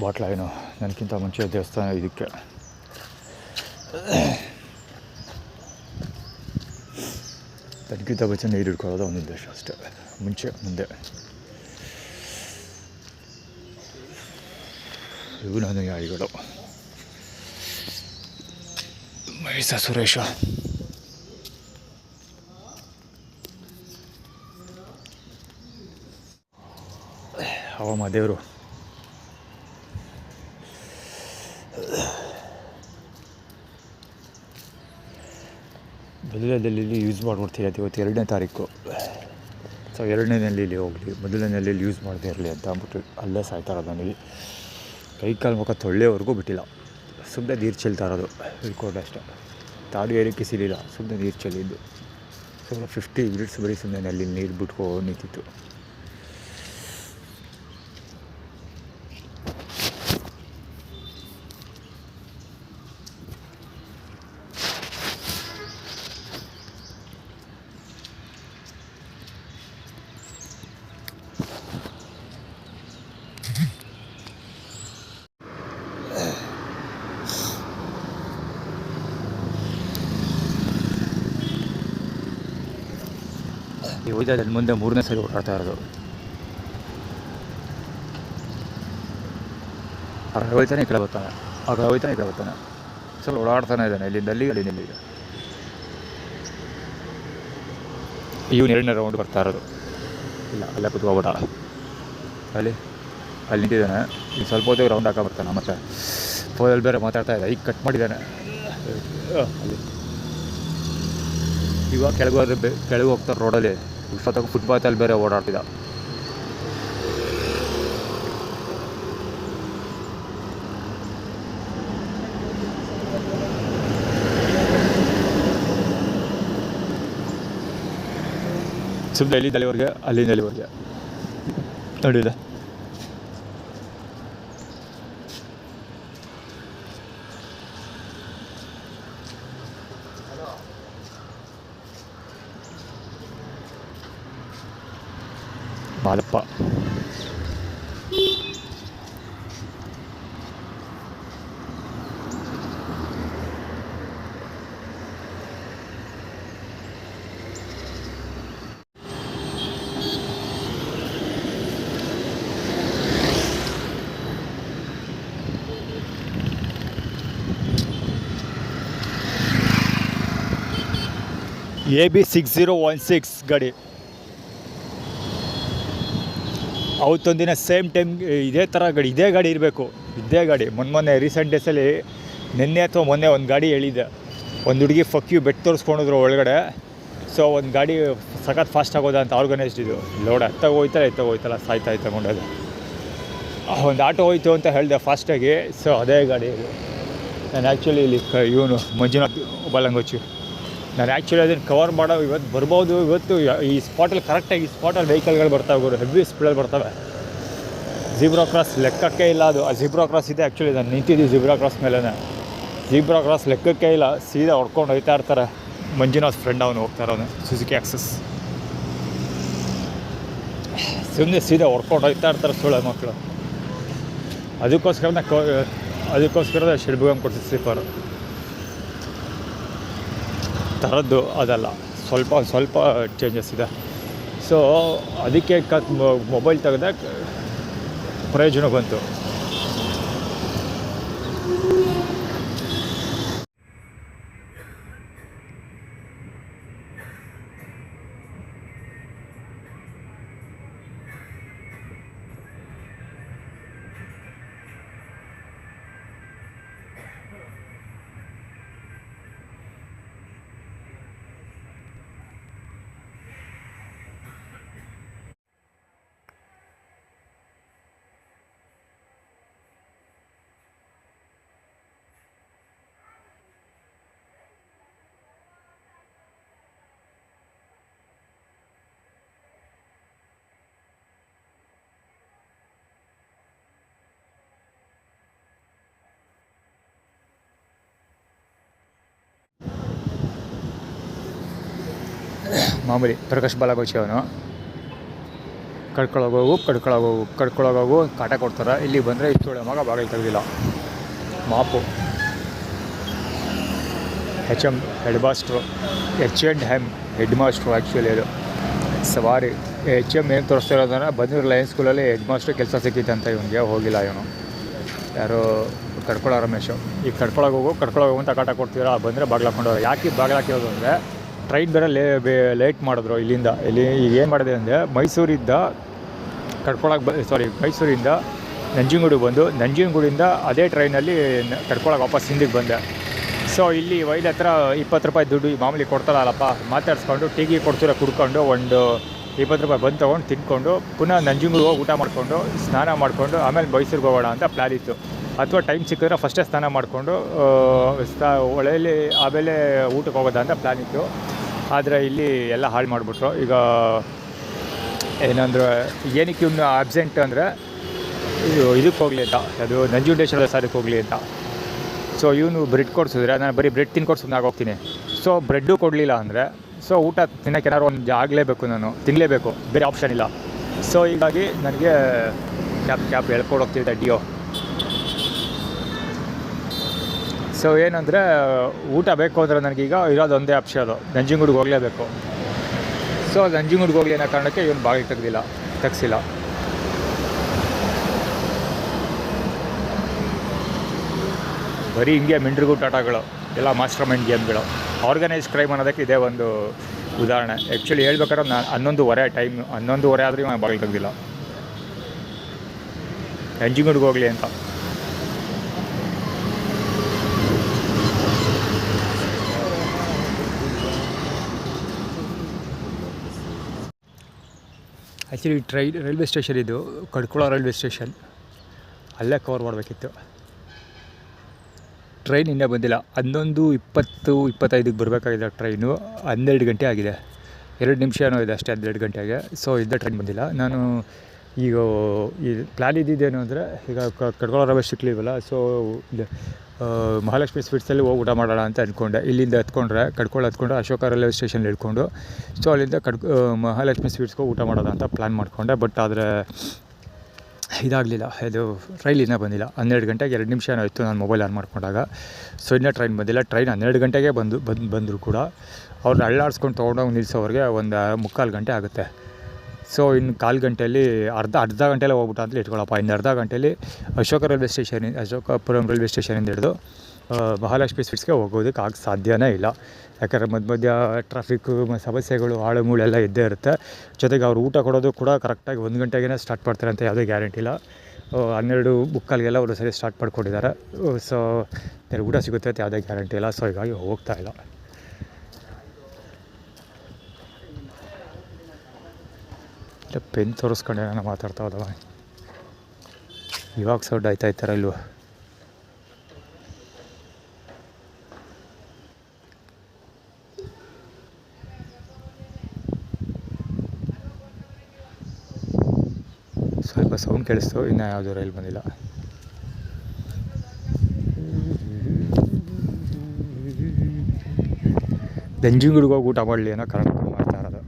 ಬಾಟ್ಲಾಗೇನು ನನಗಿಂತ ಮುಂಚೆ ದೇವಸ್ಥಾನ ಇದಕ್ಕೆ ನನಗಿಂತ ಮುಂಚೆ ನೀರು ಹಿಡ್ಕೊಳ್ಳೋದು ಒಂದು ಉದ್ದೇಶ ಅಷ್ಟೇ. ಮುಂದೆ ಇವು ನಾನು ಯಾರಿಗಳು ಮಹೇಶ ಸುರೇಶ ಅವ ದೇವರು. ಮೊದಲನೇದಲ್ಲಿ ಯೂಸ್ ಮಾಡ್ಬಿಡ್ತೀವಿ ಅದು ಇವತ್ತು 2ನೇ ತಾರೀಕು. ಸೊ 2ನೇ ನೆಲೆಯಲ್ಲಿ ಹೋಗಲಿ, ಮೊದಲನೇ ನೆಲೆಯಲ್ಲಿ ಯೂಸ್ ಮಾಡದೇ ಇರಲಿ ಅಂತ ಅಂದ್ಬಿಟ್ಟು ಅಲ್ಲೇ ಸಾಯ್ತಾ ಇರೋದು. ನನಗೆ ಕೈ ಕಾಲು ಮುಖ ತೊಳ್ಳೆವರೆಗೂ ಬಿಟ್ಟಿಲ್ಲ, ಸುಮ್ಮನೆ ನೀರು ಚೆಲ್ತಾ ಇರೋದು ಹಿಡ್ಕೊಂಡು ಅಷ್ಟೇ. ತಾಡು ಏರಿಕೆ ಸಿಲಿಲ್ಲ, ಸುಮ್ಮನೆ ನೀರು ಚೆಲ್ಲಿದ್ದು. ಸುಮ್ಮನೆ 50 ಮಿನಿಟ್ಸ್ ಬರೀ ಸುಮ್ಮನೆ ಅಲ್ಲಿ ನೀರು ಬಿಟ್ಕೊಂಡು ನಿಂತಿತ್ತು. ಈ ಹೋಯ್ದಲ್ಲಿ ಮುಂದೆ 3ನೇ ಸರಿ ಓಡಾಡ್ತಾ ಇರೋದು. ಆಗ ಹೋಯ್ತಾನೆ ಈ ಕಡೆ ಬರ್ತಾನೆ, ಆಗ ಹೋಯ್ತಾನೆ ಈ ಕಡೆ ಬರ್ತಾನೆ, ಸ್ವಲ್ಪ ಓಡಾಡ್ತಾನೆ ಇದ್ದಾನೆ. ಇಲ್ಲಿಂದ ಅಲ್ಲಿಗೆ ಇವನು 2ನೇ ರೌಂಡ್ ಬರ್ತಾ ಇರೋದು. ಇಲ್ಲ ಅಲ್ಲೇ ಕೂತ್ಕೋಬೋದ, ಅಲ್ಲಿ ನಿಂತಿದ್ದಾನೆ. ಈಗ ಸ್ವಲ್ಪ ಹೊತ್ತಿಗೆ ರೌಂಡ್ ಹಾಕೋ ಬರ್ತಾನೆ. ಮತ್ತು ಫೋನಲ್ಲಿ ಬೇರೆ ಮಾತಾಡ್ತಾ ಇದ್ದ, ಈಗ ಕಟ್ ಮಾಡಿದ್ದಾನೆ. ಅಲ್ಲಿ ಇವಾಗ ಕೆಳಗೆ ಹೋಗ್ತಾರೆ ರೋಡಲ್ಲಿ. ಇಷ್ಟೊತ್ತಾಗ ಫುಟ್ಪಾತಲ್ಲಿ ಬೇರೆ ಓಡಾಡ್ತಿದ್ದ. ಸುಮ್ಮನೆ ಅಲ್ಲಿವರೆಗೆ ನೋಡಿಲ್ಲ. ಮಾದಪ್ಪ AB 6016 ಗಾಡಿ. ಅವತ್ತೊಂದಿನ ಸೇಮ್ ಟೈಮ್ ಇದೇ ಗಾಡಿ ಇರಬೇಕು. ಇದೇ ಗಾಡಿ ಮೊನ್ನೆ ರೀಸೆಂಟ್ ಡೇಸಲ್ಲಿ ನಿನ್ನೆ ಅಥವಾ ಮೊನ್ನೆ ಒಂದು ಗಾಡಿ ಹೇಳಿದ್ದೆ. ಒಂದು ಹುಡುಗಿ ಫಕ್ಯು ಬೆಟ್ ತೋರಿಸ್ಕೊಂಡಿದ್ರು ಒಳಗಡೆ. ಸೊ ಒಂದು ಗಾಡಿ ಸಖತ್ ಫಾಸ್ಟ್ ಆಗೋದ ಅಂತ ಆರ್ಗನೈಸ್ಡ್ ಇದು ಲೋಡ್ ಎತ್ತಾಗೋಯ್ತಲ್ಲ ಸಾಯ್ತಾ ತಗೊಂಡೋದು. ಒಂದು ಆಟೋ ಹೋಯ್ತು ಅಂತ ಹೇಳಿದೆ ಫಾಸ್ಟಾಗಿ. ಸೊ ಅದೇ ಗಾಡಿ ಇದು. ನಾನು ಆ್ಯಕ್ಚುಲಿ ಇಲ್ಲಿ ಇವನು ಮಂಜುನಾಥ್ ಬಲಂಗೋಚಿ, ನಾನು ಆ್ಯಕ್ಚುಲಿ ಅದನ್ನು ಕವರ್ ಮಾಡೋ ಇವತ್ತು ಬರ್ಬೋದು. ಇವತ್ತು ಈ ಸ್ಪಾಟಲ್ಲಿ ಕರೆಕ್ಟಾಗಿ ವೆಹಿಕಲ್ಗಳು ಬರ್ತಾವೆ, ಗುರು ಹೆವಿ ಸ್ಪೀಡಲ್ಲಿ ಬರ್ತವೆ. ಝೀಬ್ರಾ ಕ್ರಾಸ್ ಲೆಕ್ಕಕ್ಕೆ ಇಲ್ಲ ಅದು. ಆ ಝೀಬ್ರಾ ಕ್ರಾಸ್ ಇದೆ ಆ್ಯಕ್ಚುಲಿ. ನಾನು ನಿಂತಿದ್ದೀವಿ ಝೀಬ್ರಾ ಕ್ರಾಸ್ ಮೇಲೇ. ಝೀಬ್ರಾ ಕ್ರಾಸ್ ಲೆಕ್ಕಕ್ಕೆ ಇಲ್ಲ, ಸೀದಾ ಹೊಡ್ಕೊಂಡು ಹೋಗ್ತಾ ಇರ್ತಾರೆ. ಮಂಜುನಾಥ್ ಫ್ರೆಂಡ್ ಅವನು ಹೋಗ್ತಾ ಇರೋನು ಸುಜುಕಿ ಆಕ್ಸಸ್. ಸುಮ್ಮನೆ ಸೀದಾ ಹೊಡ್ಕೊಂಡು ಹೋಗ್ತಾ ಇರ್ತಾರೆ ಸೋಳ ಮಕ್ಕಳು. ಅದಕ್ಕೋಸ್ಕರ ಶಿಲ್ಬುಗಮ್ ಕೊಡ್ತಿದ್ದು ಸ್ಲೀಪರು ಥರದ್ದು ಅದಲ್ಲ, ಸ್ವಲ್ಪ ಚೇಂಜಸ್ ಇದೆ. ಸೊ ಅದಕ್ಕೆ ಮೊಬೈಲ್ ತೆಗೆದ ಪ್ರಯೋಜನ ಬಂತು. ಮಾಮೂಲಿ ಪ್ರಕಾಶ್ ಬಾಲಗೋಚಿ ಅವನು. ಕಡ್ಕೊಳಗೋಗು ಕಾಟ ಕೊಡ್ತಾರೆ. ಇಲ್ಲಿ ಬಂದರೆ ಇಷ್ಟೊಳ್ಳೆ ಮಗ ಬಾಗಿಲು ತೆಗೆದಿಲ್ಲ. ಮಾಪು HM head master, H&M head master actually ಅದು. ಸವಾರಿ HM ಏನು ತೋರಿಸ್ತಿರೋದಂದ್ರೆ ಬಂದಿರೋ ಲಯನ್ಸ್ ಸ್ಕೂಲಲ್ಲಿ ಹೆಡ್ ಮಾಸ್ಟ್ರು ಕೆಲಸ ಸಿಕ್ಕಿತ್ತಂತ ಇವನಿಗೆ. ಹೋಗಿಲ್ಲ ಇವನು. ಯಾರು ಕಡ್ಕೊಳ ರಮೇಶು. ಈಗ ಕಡ್ಕೊಳಗೋಗು ಅಂತ ಕಾಟ ಕೊಡ್ತೀರಾ, ಬಂದರೆ ಬಾಗಿಲು ಹಾಕೊಂಡವ್ರು. ಯಾಕೆ ಬಾಗಿಲು ಹಾಕಿರೋದು ಅಂದರೆ ಟ್ರೈನ್ ಬೇರೆ ಲೇಟ್ ಮಾಡಿದ್ರು ಇಲ್ಲಿಂದ. ಈಗ ಏನು ಮಾಡಿದೆ ಅಂದರೆ ಮೈಸೂರಿಂದ ನಂಜನಗೂಡು ಬಂದು ನಂಜನಗೂಡಿಂದ ಅದೇ ಟ್ರೈನಲ್ಲಿ ಕಡ್ಕೊಳಕ್ಕೆ ವಾಪಸ್ ಹಿಂದಿಗೆ ಬಂದೆ. ಸೊ ಇಲ್ಲಿ ವೈಲ್ ಹತ್ರ 20 ರೂಪಾಯಿ ದುಡ್ಡು ಮಾಮೂಲಿ ಕೊಡ್ತಾರಲ್ಲಪ್ಪ, ಮಾತಾಡಿಸ್ಕೊಂಡು ಟೀಗಿ ಕೊಡ್ತೀರ ಕುಡ್ಕೊಂಡು ಒಂದು 20 ರೂಪಾಯಿ ಬಂದು ತೊಗೊಂಡು ತಿನ್ಕೊಂಡು ಪುನಃ ನಂಜನಗೂಡು ಹೋಗಿ ಊಟ ಮಾಡಿಕೊಂಡು ಸ್ನಾನ ಮಾಡಿಕೊಂಡು ಆಮೇಲೆ ಮೈಸೂರಿಗೆ ಹೋಗೋಣ ಅಂತ ಪ್ಲ್ಯಾನ್ ಇತ್ತು. ಅಥವಾ ಟೈಮ್ ಸಿಕ್ಕಿದ್ರೆ ಫಸ್ಟೇ ಸ್ನಾನ ಮಾಡಿಕೊಂಡು ಹೊಳೆಯಲ್ಲಿ ಆಮೇಲೆ ಊಟಕ್ಕೆ ಹೋಗೋದ ಅಂತ ಪ್ಲ್ಯಾನ್ ಇತ್ತು. ಆದರೆ ಇಲ್ಲಿ ಎಲ್ಲ ಹಾಳು ಮಾಡಿಬಿಟ್ರು. ಈಗ ಏನಂದ್ರೆ ಏನಕ್ಕೆ ಇವನು ಆಬ್ಸೆಂಟ್ ಅಂದರೆ ಇದಕ್ಕೆ ಹೋಗಲಿ ಅಂತ, ಅದು ನಂಜುಂಡೇಶ್ವರ ಸಾರಿಗೆ ಹೋಗಲಿ ಅಂತ. ಸೊ ಇವನು ಬ್ರೆಡ್ ಕೊಡಿಸಿದ್ರೆ ನಾನು ಬರೀ ಬ್ರೆಡ್ ತಿನ್ಕೊಡ್ಸೋದು ಆಗೋಗ್ತೀನಿ. ಸೊ ಬ್ರೆಡ್ಡು ಕೊಡಲಿಲ್ಲ ಅಂದರೆ ಸೊ ಊಟ ತಿನ್ನೋಕೆ ಏನಾದ್ರು ಒಂದು ಆಗಲೇಬೇಕು, ನಾನು ತಿನ್ನಲೇಬೇಕು, ಬೇರೆ ಆಪ್ಷನ್ ಇಲ್ಲ. ಸೊ ಹೀಗಾಗಿ ನನಗೆ ಕ್ಯಾಬ್ ಹೇಳ್ಕೊಡೋಗ್ತಿದ್ದೆ ಡಿಯೋ. ಸೊ ಏನಂದರೆ ಊಟ ಬೇಕು ಅಂದರೆ ನನಗೀಗ ಇರೋದು ಒಂದೇ ಆಪ್ಷನು, ನಂಜನಗೂಡಿಗೆ ಹೋಗಲೇಬೇಕು. ಸೊ ನಂಜನಗೂಡಿಗೆ ಹೋಗಲಿ ಅನ್ನೋ ಕಾರಣಕ್ಕೆ ಇವನು ಬಾಗಿಲು ತೆಗ್ಸಿಲ್ಲ. ಬರೀ ಹಿಂಗೆ ಮಿಂಡ್ರಿಗೂ ಟಾಟಾಗಳು ಎಲ್ಲ ಮಾಸ್ಟರ್ ಮೈಂಡ್ ಗೇಮ್ಗಳು. ಆರ್ಗನೈಸ್ ಕ್ರೈಮ್ ಅನ್ನೋದಕ್ಕೆ ಇದೇ ಒಂದು ಉದಾಹರಣೆ. ಆ್ಯಕ್ಚುಲಿ ಹೇಳ್ಬೇಕಾದ್ರೆ ನಾನು 11:30 ಆದರೂ ನಾನು ಬಾಗಿಲು ತೆಗ್ದಿಲ್ಲ, ನಂಜನಗೂಡಿಗೆ ಹೋಗಲಿ ಅಂತ. ಆ್ಯಕ್ಚುಲಿ ರೈಲ್ವೆ ಸ್ಟೇಷನ್ ಇದು ಕಡ್ಕೊಳ ರೈಲ್ವೆ ಸ್ಟೇಷನ್, ಅಲ್ಲೇ ಕವರ್ ಮಾಡಬೇಕಿತ್ತು. ಟ್ರೈನ್ ಇನ್ನೂ ಬಂದಿಲ್ಲ. 11:20-25ಗೆ ಬರಬೇಕಾಗಿದೆ ಟ್ರೈನು. 12 ಗಂಟೆ ಆಗಿದೆ. 2 ನಿಮಿಷ ಏನೋ ಇದೆ ಅಷ್ಟೇ 12 ಗಂಟೆಗೆ. ಸೊ ಇದ್ದ ಟ್ರೈನ್ ಬಂದಿಲ್ಲ. ನಾನು ಈಗ ಈ ಪ್ಲ್ಯಾನ್ ಇದ್ದಿದ್ದೇನು ಅಂದರೆ ಈಗ ಕಡ್ಕೊಳ ರೈಲ್ವೆ ಸಿಕ್ಲಿವಲ್ಲ, ಸೊ ಮಹಾಲಕ್ಷ್ಮಿ ಸ್ವೀಟ್ಸಲ್ಲಿ ಹೋಗಿ ಊಟ ಮಾಡೋಣ ಅಂತ ಅಂದ್ಕೊಂಡೆ. ಇಲ್ಲಿಂದ ಹತ್ಕೊಂಡ್ರೆ ಅಶೋಕ ರೈಲ್ವೆ ಸ್ಟೇಷನ್ ಇಳ್ಕೊಂಡು ಸೊ ಅಲ್ಲಿಂದ ಮಹಾಲಕ್ಷ್ಮಿ ಸ್ವೀಟ್ಸ್ಗೆ ಊಟ ಮಾಡೋಣ ಅಂತ ಪ್ಲ್ಯಾನ್ ಮಾಡಿಕೊಂಡೆ. ಬಟ್ ಆದರೆ ಇದಾಗಲಿಲ್ಲ, ಇದು ಟ್ರೈನ್ ಇನ್ನೂ ಬಂದಿಲ್ಲ. 12 ಗಂಟೆಗೆ 2 ನಿಮಿಷ ಏನೋ ಇತ್ತು ನಾನು ಮೊಬೈಲ್ ಆನ್ ಮಾಡ್ಕೊಂಡಾಗ. ಸೊ ಇನ್ನೂ ಟ್ರೈನ್ ಬಂದಿಲ್ಲ. ಟ್ರೈನ್ 12 ಗಂಟೆಗೆ ಬಂದರೂ ಕೂಡ ಅವ್ರನ್ನ ಅಳ್ಳಾಡಿಸ್ಕೊಂಡು ತೊಗೊಂಡೋಗಿ ನಿಲ್ಲಿಸೋವ್ರಿಗೆ ಒಂದು 3/4 ಗಂಟೆ ಆಗುತ್ತೆ. ಸೊ ಇನ್ನು 1/4 ಗಂಟೆಯಲ್ಲಿ ಅರ್ಧ ಗಂಟೆಯಲ್ಲೇ ಹೋಗ್ಬಿಟ್ಟು ಅಂತ ಇಟ್ಕೊಳ್ಳಪ್ಪ. ಇನ್ನು ಅರ್ಧ ಗಂಟೆಯಲ್ಲಿ ಅಶೋಕಪುರಂ ರೈಲ್ವೆ ಸ್ಟೇಷನಿಂದ ಹಿಡಿದು ಮಹಾಲಕ್ಷ್ಮಿ ಸ್ವೀಟ್ಸ್ಗೆ ಹೋಗೋದಕ್ಕೆ ಸಾಧ್ಯನೇ ಇಲ್ಲ. ಯಾಕಂದರೆ ಮಧ್ಯ ಟ್ರಾಫಿಕ್ಕು ಸಮಸ್ಯೆಗಳು ಆಳು ಮೂಳೆಲ್ಲ ಇದ್ದೇ ಇರುತ್ತೆ. ಜೊತೆಗೆ ಅವ್ರು ಊಟ ಕೊಡೋದು ಕೂಡ ಕರೆಕ್ಟಾಗಿ 1 ಗಂಟೆಗೆ ಸ್ಟಾರ್ಟ್ ಮಾಡ್ತಾರೆ ಅಂತ ಯಾವುದೇ ಗ್ಯಾರಂಟಿ ಇಲ್ಲ. 12:45 ಅವರು ಸರಿ ಸ್ಟಾರ್ಟ್ ಮಾಡ್ಕೊಂಡಿದ್ದಾರೆ. ಸೊ ಊಟ ಸಿಗುತ್ತೆ ಅಂತ ಯಾವುದೇ ಗ್ಯಾರಂಟಿ ಇಲ್ಲ. ಸೊ ಹೀಗಾಗಿ ಹೋಗ್ತಾಯಿಲ್ಲ. ಪೆನ್ ತೋರಿಸ್ಕೊಂಡೆ ನಾನು ಮಾತಾಡ್ತಾ ಹೋದವ. ಇವಾಗ ಸೌಂಡ್ ಆಯ್ತಾಯಿತ್ತಾರ ಇಲ್ವ? ಸ್ವಲ್ಪ ಸೌಂಡ್ ಕೇಳಿಸ್ತು. ಇನ್ನೂ ಯಾವುದೂ ರೈಲ್ ಬಂದಿಲ್ಲ. ನಂಜನಗೂಡಿಗೆ ಹೋಗಿ ಊಟ ಮಾಡಲಿ ಅನ್ನೋ ಕಾರಣಕ್ಕೆ ಮಾಡ್ತಾ ಇರೋದು.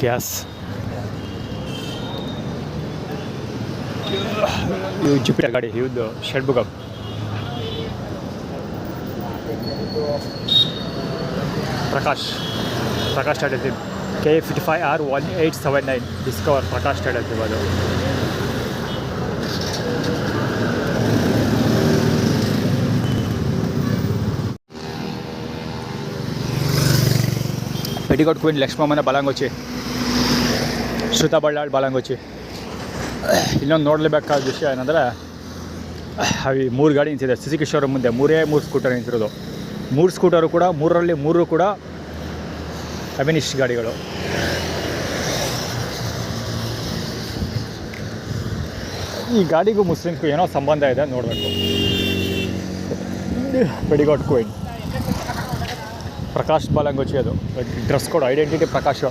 ಗ್ಯಾಸ್ ಇವು ಜುಪಿಟರ್ ಗಾಡಿ, ಇವ್ದು ಷಡ್ಭುಗಂ. Prakash start KA55R1879 Discover Prakash start ಅದು. ಪೆಟಿಕೋಟ್ ಕ್ವೀನ್ ಲಕ್ಷ್ಮಮ್ಮನ ಬಾಲಂಗೋಚಿ, ಶ್ರುತಾ ಬಳ್ಳಾಳ್ ಬಾಲಂಗೋಚಿ. ಇನ್ನೊಂದು ನೋಡಲೇಬೇಕಾದ ವಿಷಯ ಏನಂದರೆ ಅವು 3 ಗಾಡಿ ನಿಂತಿದೆ ಸುಜುಕಿ ಶೋರೂಮ್ ಮುಂದೆ. 3 ಸ್ಕೂಟರ್ ನಿಂತಿರೋದು. 3 ಸ್ಕೂಟರು ಕೂಡ 3ರಲ್ಲಿ 3 ಕೂಡ ಫೆಮಿನಿಸ್ಟ್ ಗಾಡಿಗಳು. ಈ ಗಾಡಿಗೂ ಮುಸ್ಲಿಮ್ಗೂ ಏನೋ ಸಂಬಂಧ ಇದೆ, ನೋಡಬೇಕು. ಪೆಡಿಗಾಟ್ ಕ್ವೀನ್ ಪ್ರಕಾಶ್ ಬಾಲಂಗೋಚಿ, ಅದು dress code identity Prakash.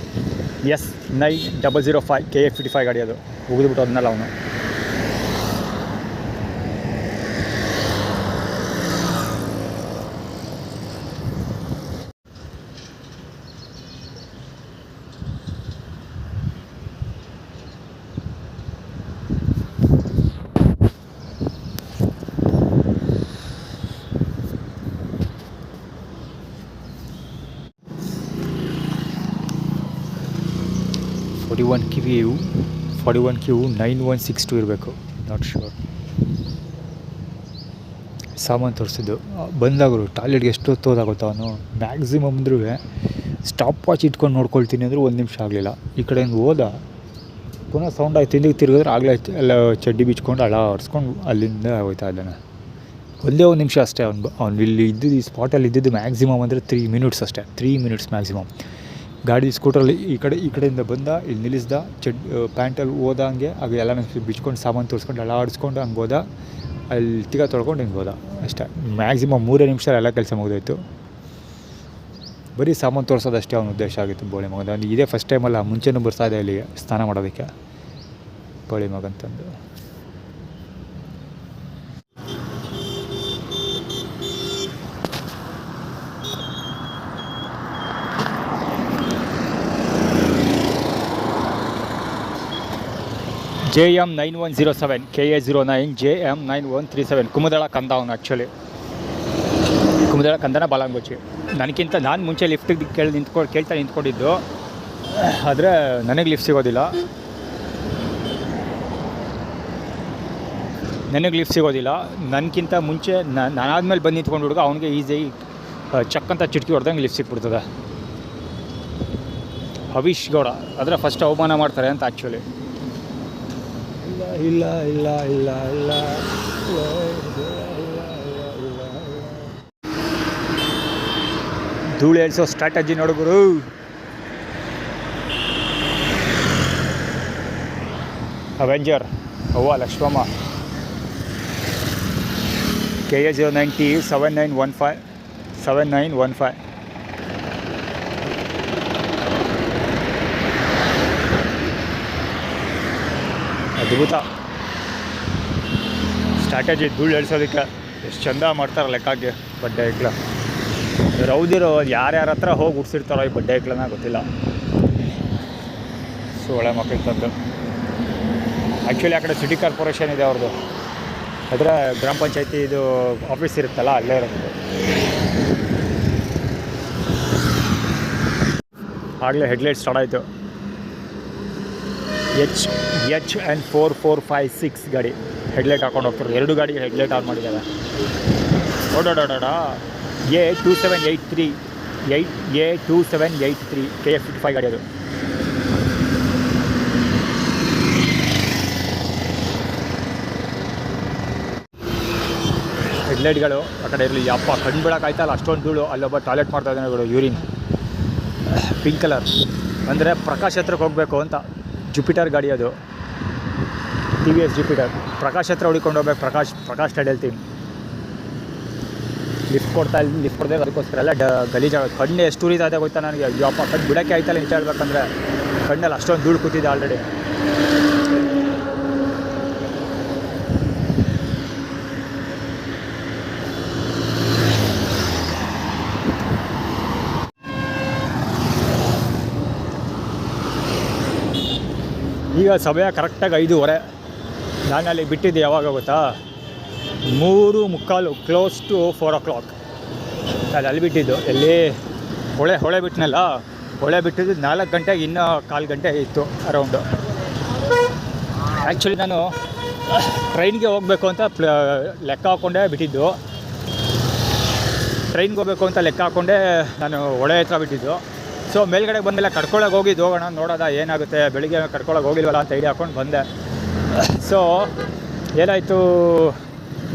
S9005 KF55 ಗಾಡಿ, ಅದು ಮುಗಿದ್ಬಿಟ್ಟು ಅದನ್ನೆಲ್ಲ ಅವನು. ಫಾರ್ಟಿ ಒನ್ ಕ್ಯೂ 9162 ಇರಬೇಕು, ನಾಟ್ ಶೋರ್. ಸಾಮಾನು ತೋರಿಸಿದ್ದು ಬಂದಾಗರು ಟಾಯ್ಲೆಟ್ಗೆ ಎಷ್ಟು ಹೊತ್ತು ಹೋದಾಗುತ್ತ ಅವನು. ಮ್ಯಾಕ್ಸಿಮಮ್ ಅಂದ್ರೂ ಸ್ಟಾಪ್ ವಾಚ್ ಇಟ್ಕೊಂಡು ನೋಡ್ಕೊಳ್ತೀನಿ ಅಂದರೂ 1 ನಿಮಿಷ ಆಗಲಿಲ್ಲ. ಈ ಕಡೆಯಿಂದ ಹೋದ, ಪುನಃ ಸೌಂಡ್ ಆಯ್ತು, ಹಿಂದಿಗೆ ತಿರುಗಿದ್ರೆ ಆಗಲೇ ಎಲ್ಲ ಚಡ್ಡಿ ಬಿಚ್ಕೊಂಡು ಹಳ ಹೊಡ್ಸ್ಕೊಂಡು ಅಲ್ಲಿಂದ ಹೋಯ್ತಾ ಇದ್ದಾನೆ. ಒಂದೇ 1 ನಿಮಿಷ ಅಷ್ಟೇ. ಅವ್ನು ಇಲ್ಲಿ ಇದ್ದಿದ್ದು, ಈ ಸ್ಪಾಟಲ್ಲಿ ಇದ್ದಿದ್ದು ಮ್ಯಾಕ್ಸಿಮಮ್ ಅಂದರೆ 3 ಮಿನಿಟ್ಸ್ ಅಷ್ಟೇ. 3 ಮಿನಿಟ್ಸ್ ಮ್ಯಾಕ್ಸಿಮಮ್. ಗಾಡಿ ಸ್ಕೂಟ್ರಲ್ಲಿ ಈ ಕಡೆಯಿಂದ ಬಂದ, ಇಲ್ಲಿ ನಿಲ್ಲಿಸ್ದ, ಪ್ಯಾಂಟಲ್ಲಿ ಹೋದಂಗೆ ಆಗ ಎಲ್ಲ ಬಿಚ್ಕೊಂಡು ಸಾಮಾನು ತೋರಿಸ್ಕೊಂಡು ಹಳ ಆಡಿಸ್ಕೊಂಡು ಹಂಗೆ ಹೋದ, ಅಲ್ಲಿ ತಿಗ ತೊಳ್ಕೊಂಡು ಹಿಂಗೆ ಹೋದ ಅಷ್ಟೇ. ಮ್ಯಾಕ್ಸಿಮಮ್ 3 ನಿಮಿಷ ಎಲ್ಲ ಕೆಲಸ ಮುಗಿದೋಯ್ತು. ಬರೀ ಸಾಮಾನು ತೋರಿಸೋದಷ್ಟೇ ಅವನ ಉದ್ದೇಶ ಆಗಿತ್ತು ಬೋಳಿ ಮಗದ. ಇದೇ ಫಸ್ಟ್ ಟೈಮಲ್ಲ, ಮುಂಚೆನೂ ಬರ್ತಾಯಿದೆ ಇಲ್ಲಿಗೆ ಸ್ನಾನ ಮಾಡೋದಕ್ಕೆ ಬೋಳಿ ಮಗಂತಂದು. JM9107 KA09 JM9137 ಕುಮುದಳ ಕಂದ ಅವನು. ಆ್ಯಕ್ಚುಲಿ ಕುಮುದಳ ಕಂದನ ಬಾಲಂಗೋಚಿ. ನಾನು ಮುಂಚೆ ಲಿಫ್ಟಿಗೆ ಕೇಳ್ತಾ ನಿಂತ್ಕೊಂಡಿದ್ದು, ಆದರೆ ನನಗೆ ಲಿಫ್ಟ್ ಸಿಗೋದಿಲ್ಲ. ನನಗಿಂತ ಮುಂಚೆ ನಾನಾದ್ಮೇಲೆ ಬಂದು ನಿಂತ್ಕೊಂಡು ಹುಡುಗ ಅವನಿಗೆ ಈಸಿ ಚಕ್ಕಂತ ಚಿಟ್ಕಿ ಹೊಡೆದಂಗೆ ಲಿಫ್ಟ್ ಸಿಕ್ಬಿಡ್ತದೆ. ಹವೀಶ್ ಗೌಡ ಆದರೆ ಫಸ್ಟ್ ಅವಮಾನ ಮಾಡ್ತಾರೆ ಅಂತ ಆ್ಯಕ್ಚುಲಿ. ಇಲ್ಲ ಧೂಳು ಏಳ್ಸೋ ಸ್ಟ್ರಾಟಜಿ ನೋಡುಗರು. ಅವೆಂಜರ್ ಅವ್ವ ಲಕ್ಷ್ಮಮ್ಮ. KA090 7915 ಅದ್ಭುತ ಸ್ಟ್ರಾಟಜಿ. ಧೂಳು ಎಳ್ಸೋದಕ್ಕೆ ಎಷ್ಟು ಚಂದ ಮಾಡ್ತಾರೆ ಲೆಕ್ಕಕ್ಕೆ. ಬಡ್ಡೆ ಐಕ್ಲ ರೌದಿರೋ ಯಾರ್ಯಾರ ಹತ್ರ ಹೋಗಿ ಉಡ್ಸಿರ್ತಾರೋ ಈ ಬಡ್ಡೆ ಐಕ್ಲನ ಗೊತ್ತಿಲ್ಲ. ಸೊ ಒಳ್ಳೆ ಮಕ್ಕಳು ತಂದು. ಆ್ಯಕ್ಚುಲಿ ಆ ಕಡೆ ಸಿಟಿ ಕಾರ್ಪೊರೇಷನ್ ಇದೆ ಅವ್ರದ್ದು, ಅದರ ಗ್ರಾಮ ಪಂಚಾಯತಿ ಇದು ಆಫೀಸ್ ಇರುತ್ತಲ್ಲ, ಅಲ್ಲೇ ಇರೋದು. ಆಗಲೇ ಹೆಡ್ಲೈಟ್ ಸ್ಟಾರ್ಟ್ ಆಯಿತು. HN 4456 ಗಾಡಿ ಹೆಡ್ಲೈಟ್ ಹಾಕೊಂಡು ಹೋಗ್ತಾರೆ. 2 ಗಾಡಿಗೆ ಹೆಡ್ಲೈಟ್ ಆನ್ ಮಾಡಿದ್ದಾರೆ. ಓಡೋಡೋಡ A2783 KF55 ಗಾಡಿ ಅದು. ಹೆಡ್ಲೈಟ್ಗಳು ಆ ಕಡೆ ಇರಲಿ. ಯಪ್ಪ ಕಣ್ಣು ಬೀಳೋಕ್ಕಾಯ್ತಲ್ಲ, ಅಷ್ಟೊಂದು ಧೂಳು. ಅಲ್ಲೊಬ್ಬ ಟಾಯ್ಲೆಟ್ ಮಾಡ್ತಾ ಇದ್ದಾನೆ, ಯೂರಿನ್ ಪಿಂಕ್ ಕಲರ್. ಅಂದರೆ ಪ್ರಕಾಶ್ ಹತ್ರಕ್ಕೆ ಹೋಗಬೇಕು ಅಂತ. ಜುಪಿಟರ್ ಗಾಡಿ ಅದು, TVS ಜುಪಿಟರ್. ಪ್ರಕಾಶ್ ಹತ್ರ ಹುಡ್ಕೊಂಡು ಹೋಗ್ಬೇಕು. ಪ್ರಕಾಶ್ ಟೈಡ್ ಹೇಳ್ತೀನಿ. ಲಿಫ್ಟ್ ಕೊಡದೆ ಅದಕ್ಕೋಸ್ಕರ ಎಲ್ಲ ಗಲೀಜಾಗ. ಕಣ್ಣು ಎಷ್ಟು ಉರಿತಾ ಇದೆ ಗೊತ್ತಾ ನನಗೆ. ಯಪ್ಪ ಕಣ್ಣು ಬಿಡೋಕ್ಕೆ ಆಯ್ತಲ್ಲ ನಿಜ ಹೇಳ್ಬೇಕಂದ್ರೆ. ಕಣ್ಣಲ್ಲಿ ಅಷ್ಟೊಂದು ಧೂಳು ಕೂತಿದೆ ಆಲ್ರೆಡಿ. ಈಗ ಸಮಯ ಕರೆಕ್ಟಾಗಿ 5:15. ನಾನಲ್ಲಿ ಬಿಟ್ಟಿದ್ದೆ ಯಾವಾಗ ಗೊತ್ತಾ, 3:45, ಕ್ಲೋಸ್ ಟು 4 o'clock. ನಾನು ಅಲ್ಲಿ ಬಿಟ್ಟಿದ್ದು. ಎಲ್ಲಿ ಹೊಳೆ ಬಿಟ್ಟನಲ್ಲ, ಹೊಳೆ ಬಿಟ್ಟಿದ್ದು 4 ಗಂಟೆಗೆ, ಇನ್ನೂ 1/4 ಗಂಟೆ ಇತ್ತು ಅರೌಂಡು. ಆ್ಯಕ್ಚುಲಿ ನಾನು ಟ್ರೈನ್ಗೆ ಹೋಗಬೇಕು ಅಂತ ಲೆಕ್ಕ ಹಾಕ್ಕೊಂಡೇ ಬಿಟ್ಟಿದ್ದು. ಟ್ರೈನ್ಗೆ ಹೋಗಬೇಕು ಅಂತ ಲೆಕ್ಕ ಹಾಕ್ಕೊಂಡೆ ನಾನು ಹೊಳೆ ಹತ್ರ ಬಿಟ್ಟಿದ್ದು. ಸೊ ಮೇಲ್ಗಡೆ ಬಂದಮೇಲೆ ಕಡ್ಕೊಳಕ್ಕೆ ಹೋಗಿದ್ದು, ಹೋಗೋಣ ನೋಡೋದ ಏನಾಗುತ್ತೆ, ಬೆಳಿಗ್ಗೆ ಕಡ್ಕೊಳಕ್ಕೆ ಹೋಗಿಲ್ವಲ್ಲ ಅಂತ ಐಡಿಯಾ ಹಾಕ್ಕೊಂಡು ಬಂದೆ. ಸೊ ಏನಾಯಿತು,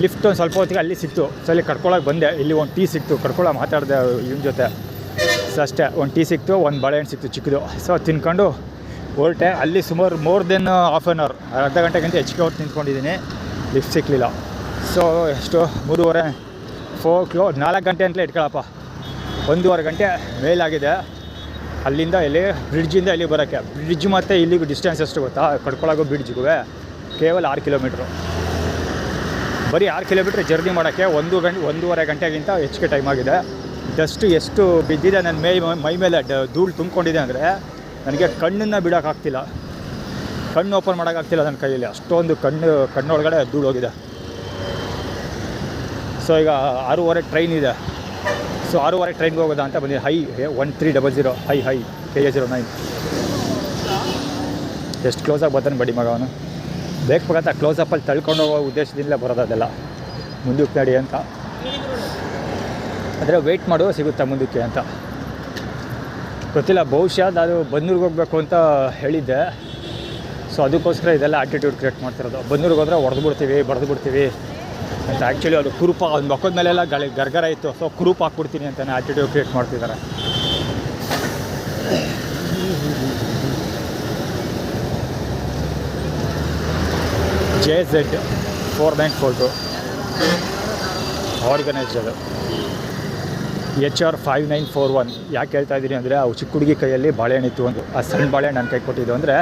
ಲಿಫ್ಟ್ ಒಂದು ಸ್ವಲ್ಪ ಹೊತ್ತಿಗೆ ಅಲ್ಲಿ ಸಿಕ್ತು. ಸೊ ಅಲ್ಲಿ ಕಡ್ಕೊಳಕ್ಕೆ ಬಂದೆ. ಇಲ್ಲಿ ಒಂದು ಟೀ ಸಿಕ್ತು, ಕಡ್ಕೊಳ ಮಾತಾಡಿದೆ ಇವನ ಜೊತೆ. ಸೊ ಅಷ್ಟೇ, ಒಂದು ಟೀ ಸಿಕ್ತು, ಒಂದು ಬಾಳೆಹಣ್ಣು ಸಿಕ್ತು ಚಿಕ್ಕದು. ಸೊ ತಿನ್ಕೊಂಡು ಹೊರಟೆ. ಅಲ್ಲಿ ಸುಮಾರು more than half an hour, ಅರ್ಧ ಗಂಟೆಗಿಂತ ಹೆಚ್ಚಿಗೆ ಹೊತ್ತು ನಿಂತ್ಕೊಂಡಿದ್ದೀನಿ, ಲಿಫ್ಟ್ ಸಿಕ್ಕಲಿಲ್ಲ. ಸೊ ಎಷ್ಟು 3:30 4 ಗಂಟೆ ಅಂತಲೇ ಇಟ್ಕೊಳಪ್ಪ, 1.5 ಗಂಟೆ ಮೇಲಾಗಿದೆ. ಅಲ್ಲಿಂದ ಇಲ್ಲಿ ಬ್ರಿಡ್ಜಿಂದ ಇಲ್ಲಿ ಬರೋಕ್ಕೆ. ಬ್ರಿಡ್ಜ್ ಮತ್ತು ಇಲ್ಲಿಗೂ ಡಿಸ್ಟೆನ್ಸ್ ಎಷ್ಟು ಗೊತ್ತಾ? ಕಡ್ಕೊಳಗೋ ಬ್ರಿಡ್ಜ್ಗೂ ಕೇವಲ 6 ಕಿಲೋಮೀಟ್ರು. ಬರೀ 6 ಕಿಲೋಮೀಟ್ರ್ ಜರ್ನಿ ಮಾಡೋಕ್ಕೆ 1.5 ಗಂಟೆಗಿಂತ ಹೆಚ್ಚಿಗೆ ಟೈಮ್ ಆಗಿದೆ. ಡಸ್ಟು ಎಷ್ಟು ಬಿದ್ದಿದೆ ನನ್ನ ಮೈ ಮೇಲೆ ಧೂಳು ತುಂಬಿಕೊಂಡಿದೆ ಅಂದರೆ ನನಗೆ ಕಣ್ಣನ್ನು ಬಿಡೋಕ್ಕಾಗ್ತಿಲ್ಲ, ಕಣ್ಣು ಓಪನ್ ಮಾಡೋಕ್ಕಾಗ್ತಿಲ್ಲ ನನ್ನ ಕೈಯಲ್ಲಿ, ಅಷ್ಟೊಂದು ಕಣ್ಣೊಳಗಡೆ ಧೂಳು ಹೋಗಿದೆ. ಸೊ ಈಗ 6:30 ಟ್ರೈನ್ ಇದೆ. ಸೊ 6:30 ಟ್ರೈನ್ಗೆ ಹೋಗೋದಾ ಅಂತ ಬಂದಿದೆ. High 1300 high KA09. ಎಷ್ಟು ಕ್ಲೋಸಾಗಿ ಬರ್ತಾನೆ ಬಡಿ ಮಗ ಅವನು. ಬೇಕಾಗತ್ತ ಕ್ಲೋಸಪ್ಪಲ್ಲಿ ತಳ್ಕೊಂಡು ಹೋಗೋ ಉದ್ದೇಶದಿಂದಲೇ ಬರೋದೆಲ್ಲ, ಮುಂದಕ್ಕೆ ನಡಿ ಅಂತ. ಅಂದರೆ ವೆಯ್ಟ್ ಮಾಡೋ ಸಿಗುತ್ತಾ ಮುಂದಕ್ಕೆ ಅಂತ ಗೊತ್ತಿಲ್ಲ. ಬಹುಶಃ ನಾನು ಬನ್ನೂರಿಗೆ ಹೋಗಬೇಕು ಅಂತ ಹೇಳಿದ್ದೆ. ಸೊ ಅದಕ್ಕೋಸ್ಕರ ಇದೆಲ್ಲ ಆ್ಯಟಿಟ್ಯೂಡ್ ಕ್ರಿಯೇಟ್ ಮಾಡ್ತಿರೋದು. ಬನ್ನೂರಿಗೆ ಹೋದರೆ ಬಡ್ದು ಬಿಡ್ತೀವಿ ಅಂತ. ಆ್ಯಕ್ಚುಲಿ ಅದು ಕುರುಪ ಅವ್ನ ಮಕ್ಕದ ಮೇಲೆಲ್ಲ ಗರ್ಗರ ಇತ್ತು. ಸೊ ಕುರುಪ್ ಹಾಕ್ಬಿಡ್ತೀನಿ ಅಂತಾನೆ ಆ್ಯಟಿಟ್ಯೂಡ್ ಕ್ರಿಯೇಟ್ ಮಾಡ್ತಿದ್ದಾರೆ. JZ 4942 ಆರ್ಗನೈಸ್ಡ್ ಅದು. HR 5941. ಯಾಕೆ ಹೇಳ್ತಾ ಇದ್ದೀನಿ ಅಂದರೆ, ಅವು ಚಿಕ್ಕ ಹುಡುಗಿ ಕೈಯಲ್ಲಿ ಬಾಳೆಹಣ್ಣಿತ್ತು ಒಂದು, ಆ ಸಣ್ಣ ಬಾಳೆಹಣ್ಣು ನನ್ನ ಕೈ ಕೊಟ್ಟಿದ್ದು. ಅಂದರೆ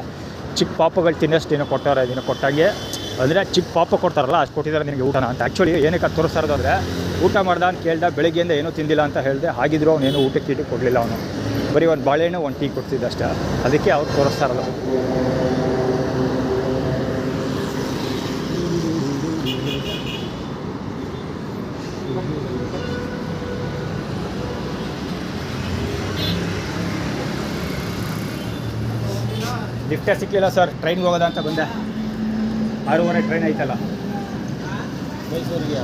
ಚಿಕ್ಕ ಪಾಪಗಳು ತಿನ್ನೋಷ್ಟು ಏನೋ ಕೊಟ್ಟವ್ರೆ, ಇದನ್ನು ಕೊಟ್ಟಾಗೆ ಅಂದರೆ ಚಿಕ್ಕ ಪಾಪ ಕೊಡ್ತಾರಲ್ಲ ಅಷ್ಟು ಕೊಟ್ಟಿದ್ದಾರೆ ನಿನಗೆ ಊಟನ ಅಂತ. ಆ್ಯಕ್ಚುಲಿ ಏನಕ್ಕೆ ಅದು ತೋರಿಸ್ತಾ ಇರೋದು ಅಂದರೆ, ಊಟ ಮಾಡ್ದ ಅಂತ ಕೇಳ್ದೆ, ಬೆಳಗ್ಗೆಯಿಂದ ಏನೂ ತಿಂದಿಲ್ಲ ಅಂತ ಹೇಳಿದೆ. ಹಾಗಿದ್ರು ಅವನೇನು ಊಟಕ್ಕೆ ಕೊಡಲಿಲ್ಲ, ಅವನು ಬರೀ ಒಂದು ಬಾಳೆಹಣ್ಣು ಒಂದು ಟೀ ಕೊಡ್ತಿದ್ದ ಅಷ್ಟೇ. ಅದಕ್ಕೆ ಅವ್ರು ತೋರಿಸ್ತಾ ಇರೋದು. ಲಿಫ್ಟೇ ಸಿಕ್ಕಲಿಲ್ಲ ಸರ್, ಟ್ರೈನ್ಗೆ ಹೋಗೋದ ಅಂತ ಬಂದೆ. 6:30 ಟ್ರೈನ್ ಐತಲ್ಲ ಮೈಸೂರಿಗೆ.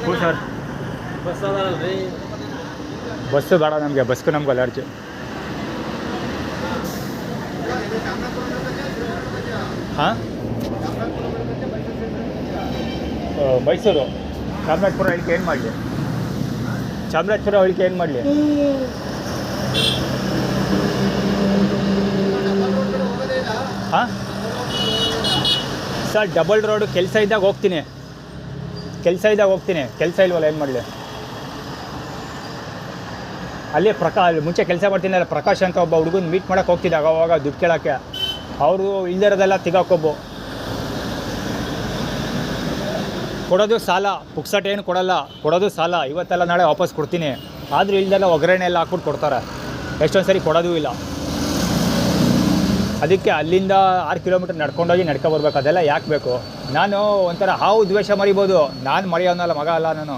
ಹ್ಞೂ ಸರ್, ಬಸ್ಸು ಬೇಡ ನಮಗೆ, ಬಸ್ಗೂ ನಮ್ಗೆ ಅಲರ್ಜಿ. ಹಾಂ, ಮೈಸೂರು ಚಾಮರಾಜಪುರ ಇಳಿಕೆ ಏನು ಮಾಡಲಿ? ಚಾಮರಾಜಪುರ ಇಳಿಕೆ ಏನು ಮಾಡಲಿ? ಹಾಂ ಸರ್, ಡಬಲ್ ರೋಡು ಕೆಲಸ ಇದ್ದಾಗ ಹೋಗ್ತೀನಿ, ಕೆಲಸ ಇಲ್ವಲ್ಲ, ಏನು ಮಾಡಲಿ? ಅಲ್ಲಿ ಮುಂಚೆ ಕೆಲಸ ಮಾಡ್ತೀನಿ ಅಲ್ಲ, ಪ್ರಕಾಶ್ ಅಂತ ಒಬ್ಬ ಹುಡುಗನ ಮೀಟ್ ಮಾಡೋಕ್ಕೆ ಹೋಗ್ತಿದ್ದಾಗ ಅವಾಗ ದುಡ್ಡು ಕೇಳೋಕ್ಕೆ. ಅವರು ಇಲ್ದಿರೋದೆಲ್ಲ ತಿಗಾಕೊಬ್ಬು ಕೊಡೋದು ಸಾಲ, ಪುಕ್ಸಟ್ ಏನು ಕೊಡೋಲ್ಲ, ಕೊಡೋದು ಸಾಲ. ಇವತ್ತೆಲ್ಲ ನಾಳೆ ವಾಪಸ್ ಕೊಡ್ತೀನಿ, ಆದರೂ ಇಲ್ದೆಲ್ಲ ಒಗ್ಗರಣೆ ಎಲ್ಲ ಹಾಕ್ಬಿಟ್ಟು ಕೊಡ್ತಾರೆ. ಎಷ್ಟೊಂದು ಸರಿ ಕೊಡೋದೂ ಇಲ್ಲ. ಅದಕ್ಕೆ ಅಲ್ಲಿಂದ 6 ಕಿಲೋಮೀಟ್ರ್ ನಡ್ಕೊಂಡೋಗಿ ಬರ್ಬೇಕು. ಅದೆಲ್ಲ ಯಾಕೆ ಬೇಕು? ನಾನು ಒಂಥರ ಹಾವು ದ್ವೇಷ ಮರಿಬೋದು, ನಾನು ಮರೆಯೋನಲ್ಲ ಮಗ ಅಲ್ಲ. ನಾನು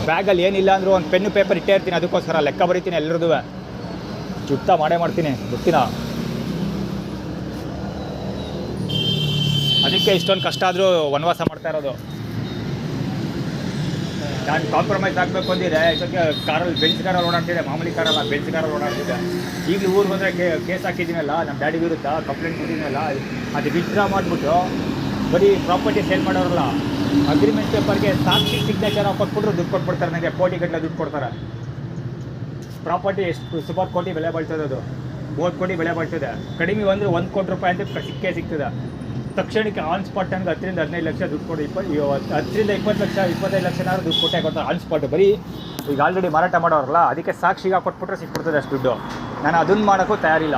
ಬ್ಯಾಗಲ್ಲಿ ಏನಿಲ್ಲ ಅಂದರೂ ಒಂದು ಪೆನ್ನು ಪೇಪರ್ ಇಟ್ಟೇ ಇರ್ತೀನಿ, ಅದಕ್ಕೋಸ್ಕರ ಲೆಕ್ಕ ಬರೀತೀನಿ ಎಲ್ಲರದ್ದು, ಚುಕ್ತ ಮಾಡ್ತೀನಿ, ಗೊತ್ತಿನ. ಅದಕ್ಕೆ ಇಷ್ಟೊಂದು ಕಷ್ಟ ಆದರೂ ವನವಾಸ ಮಾಡ್ತಾ ಇರೋದು. ನಾನು ಕಾಂಪ್ರಮೈಸ್ ಆಗಬೇಕು ಅಂದಿದೆ. ಇಷ್ಟೊತ್ತಿಗೆ ಕಾರಲ್ಲಿ ಬೆಂಚ್ ಕಾರಲ್ಲಿ ಓಡಾಡ್ತಿದ್ದೆ, ಮಾಮೂಲಿ ಕಾರಲ್ಲ, ಬೆಂಚ್ ಕಾರಲ್ಲಿ ಓಡಾಡ್ತಿದ್ದೆ. ಈಗಲೂ ಊರಿಗೆ ಬಂದರೆ ಕೇಸ್ ಹಾಕಿದ್ದೀನಲ್ಲ ನಮ್ಮ ಡ್ಯಾಡಿ ವಿರುದ್ಧ, ಕಂಪ್ಲೇಂಟ್ ಕೊಟ್ಟಿದ್ದೀನಲ್ಲ, ಅದು ವಿತ್ಡ್ರಾ ಮಾಡಿಬಿಟ್ಟು ಬರೀ ಪ್ರಾಪರ್ಟಿ ಸೇಲ್ ಮಾಡೋರಲ್ಲ, ಅಗ್ರಿಮೆಂಟ್ ಪೇಪರ್ಗೆ ಸಾಕ್ಷಿ ಸಿಗ್ನೇಚರ್ ಕೊಟ್ಬಿಟ್ರು ದುಡ್ಡು ಕೊಟ್ಬಿಡ್ತಾರೆ ನನಗೆ. ಕೋಟಿಗಟ್ಟಲೆ ದುಡ್ಡು ಕೊಡ್ತಾರೆ. ಪ್ರಾಪರ್ಟಿ ಎಷ್ಟು ಸುಮಾರು ಕೋಟಿ ಬೆಲೆ ಬಾಳ್ತದೆ, ಅದು 30 ಕೋಟಿ ಬೆಲೆ ಬಾಳ್ತದೆ. ಕಡಿಮೆ ಅಂದರೆ 1 ಕೋಟಿ ರೂಪಾಯಿ ಅಂತ ಸಿಗ್ತದೆ. ತಕ್ಷಣಕ್ಕೆ ಆನ್ ಸ್ಪಾಟ್ ಹಂಗೆ 10 ರಿಂದ 15 ಲಕ್ಷ ದುಡ್ಡು ಕೊಡಿ, 10 ರಿಂದ 20 ಲಕ್ಷ 25 ಲಕ್ಷನಾದ್ರು ದುಡ್ಡು ಕೊಟ್ಟೆ ಕೊಡ್ತಾರೆ ಆನ್ ಸ್ಪಾಟ್. ಬರೀ ಈಗ ಆಲ್ರೆಡಿ ಮಾರಾಟ ಮಾಡೋರಲ್ಲ, ಅದಕ್ಕೆ ಸಾಕ್ಷಿಗೆ ಕೊಟ್ಬಿಟ್ರೆ ಸಿಕ್ಬಿಡ್ತದೆ ಅಷ್ಟು ದುಡ್ಡು. ನಾನು ಅದನ್ನು ಮಾಡೋಕ್ಕೂ ತಯಾರಿಲ್ಲ.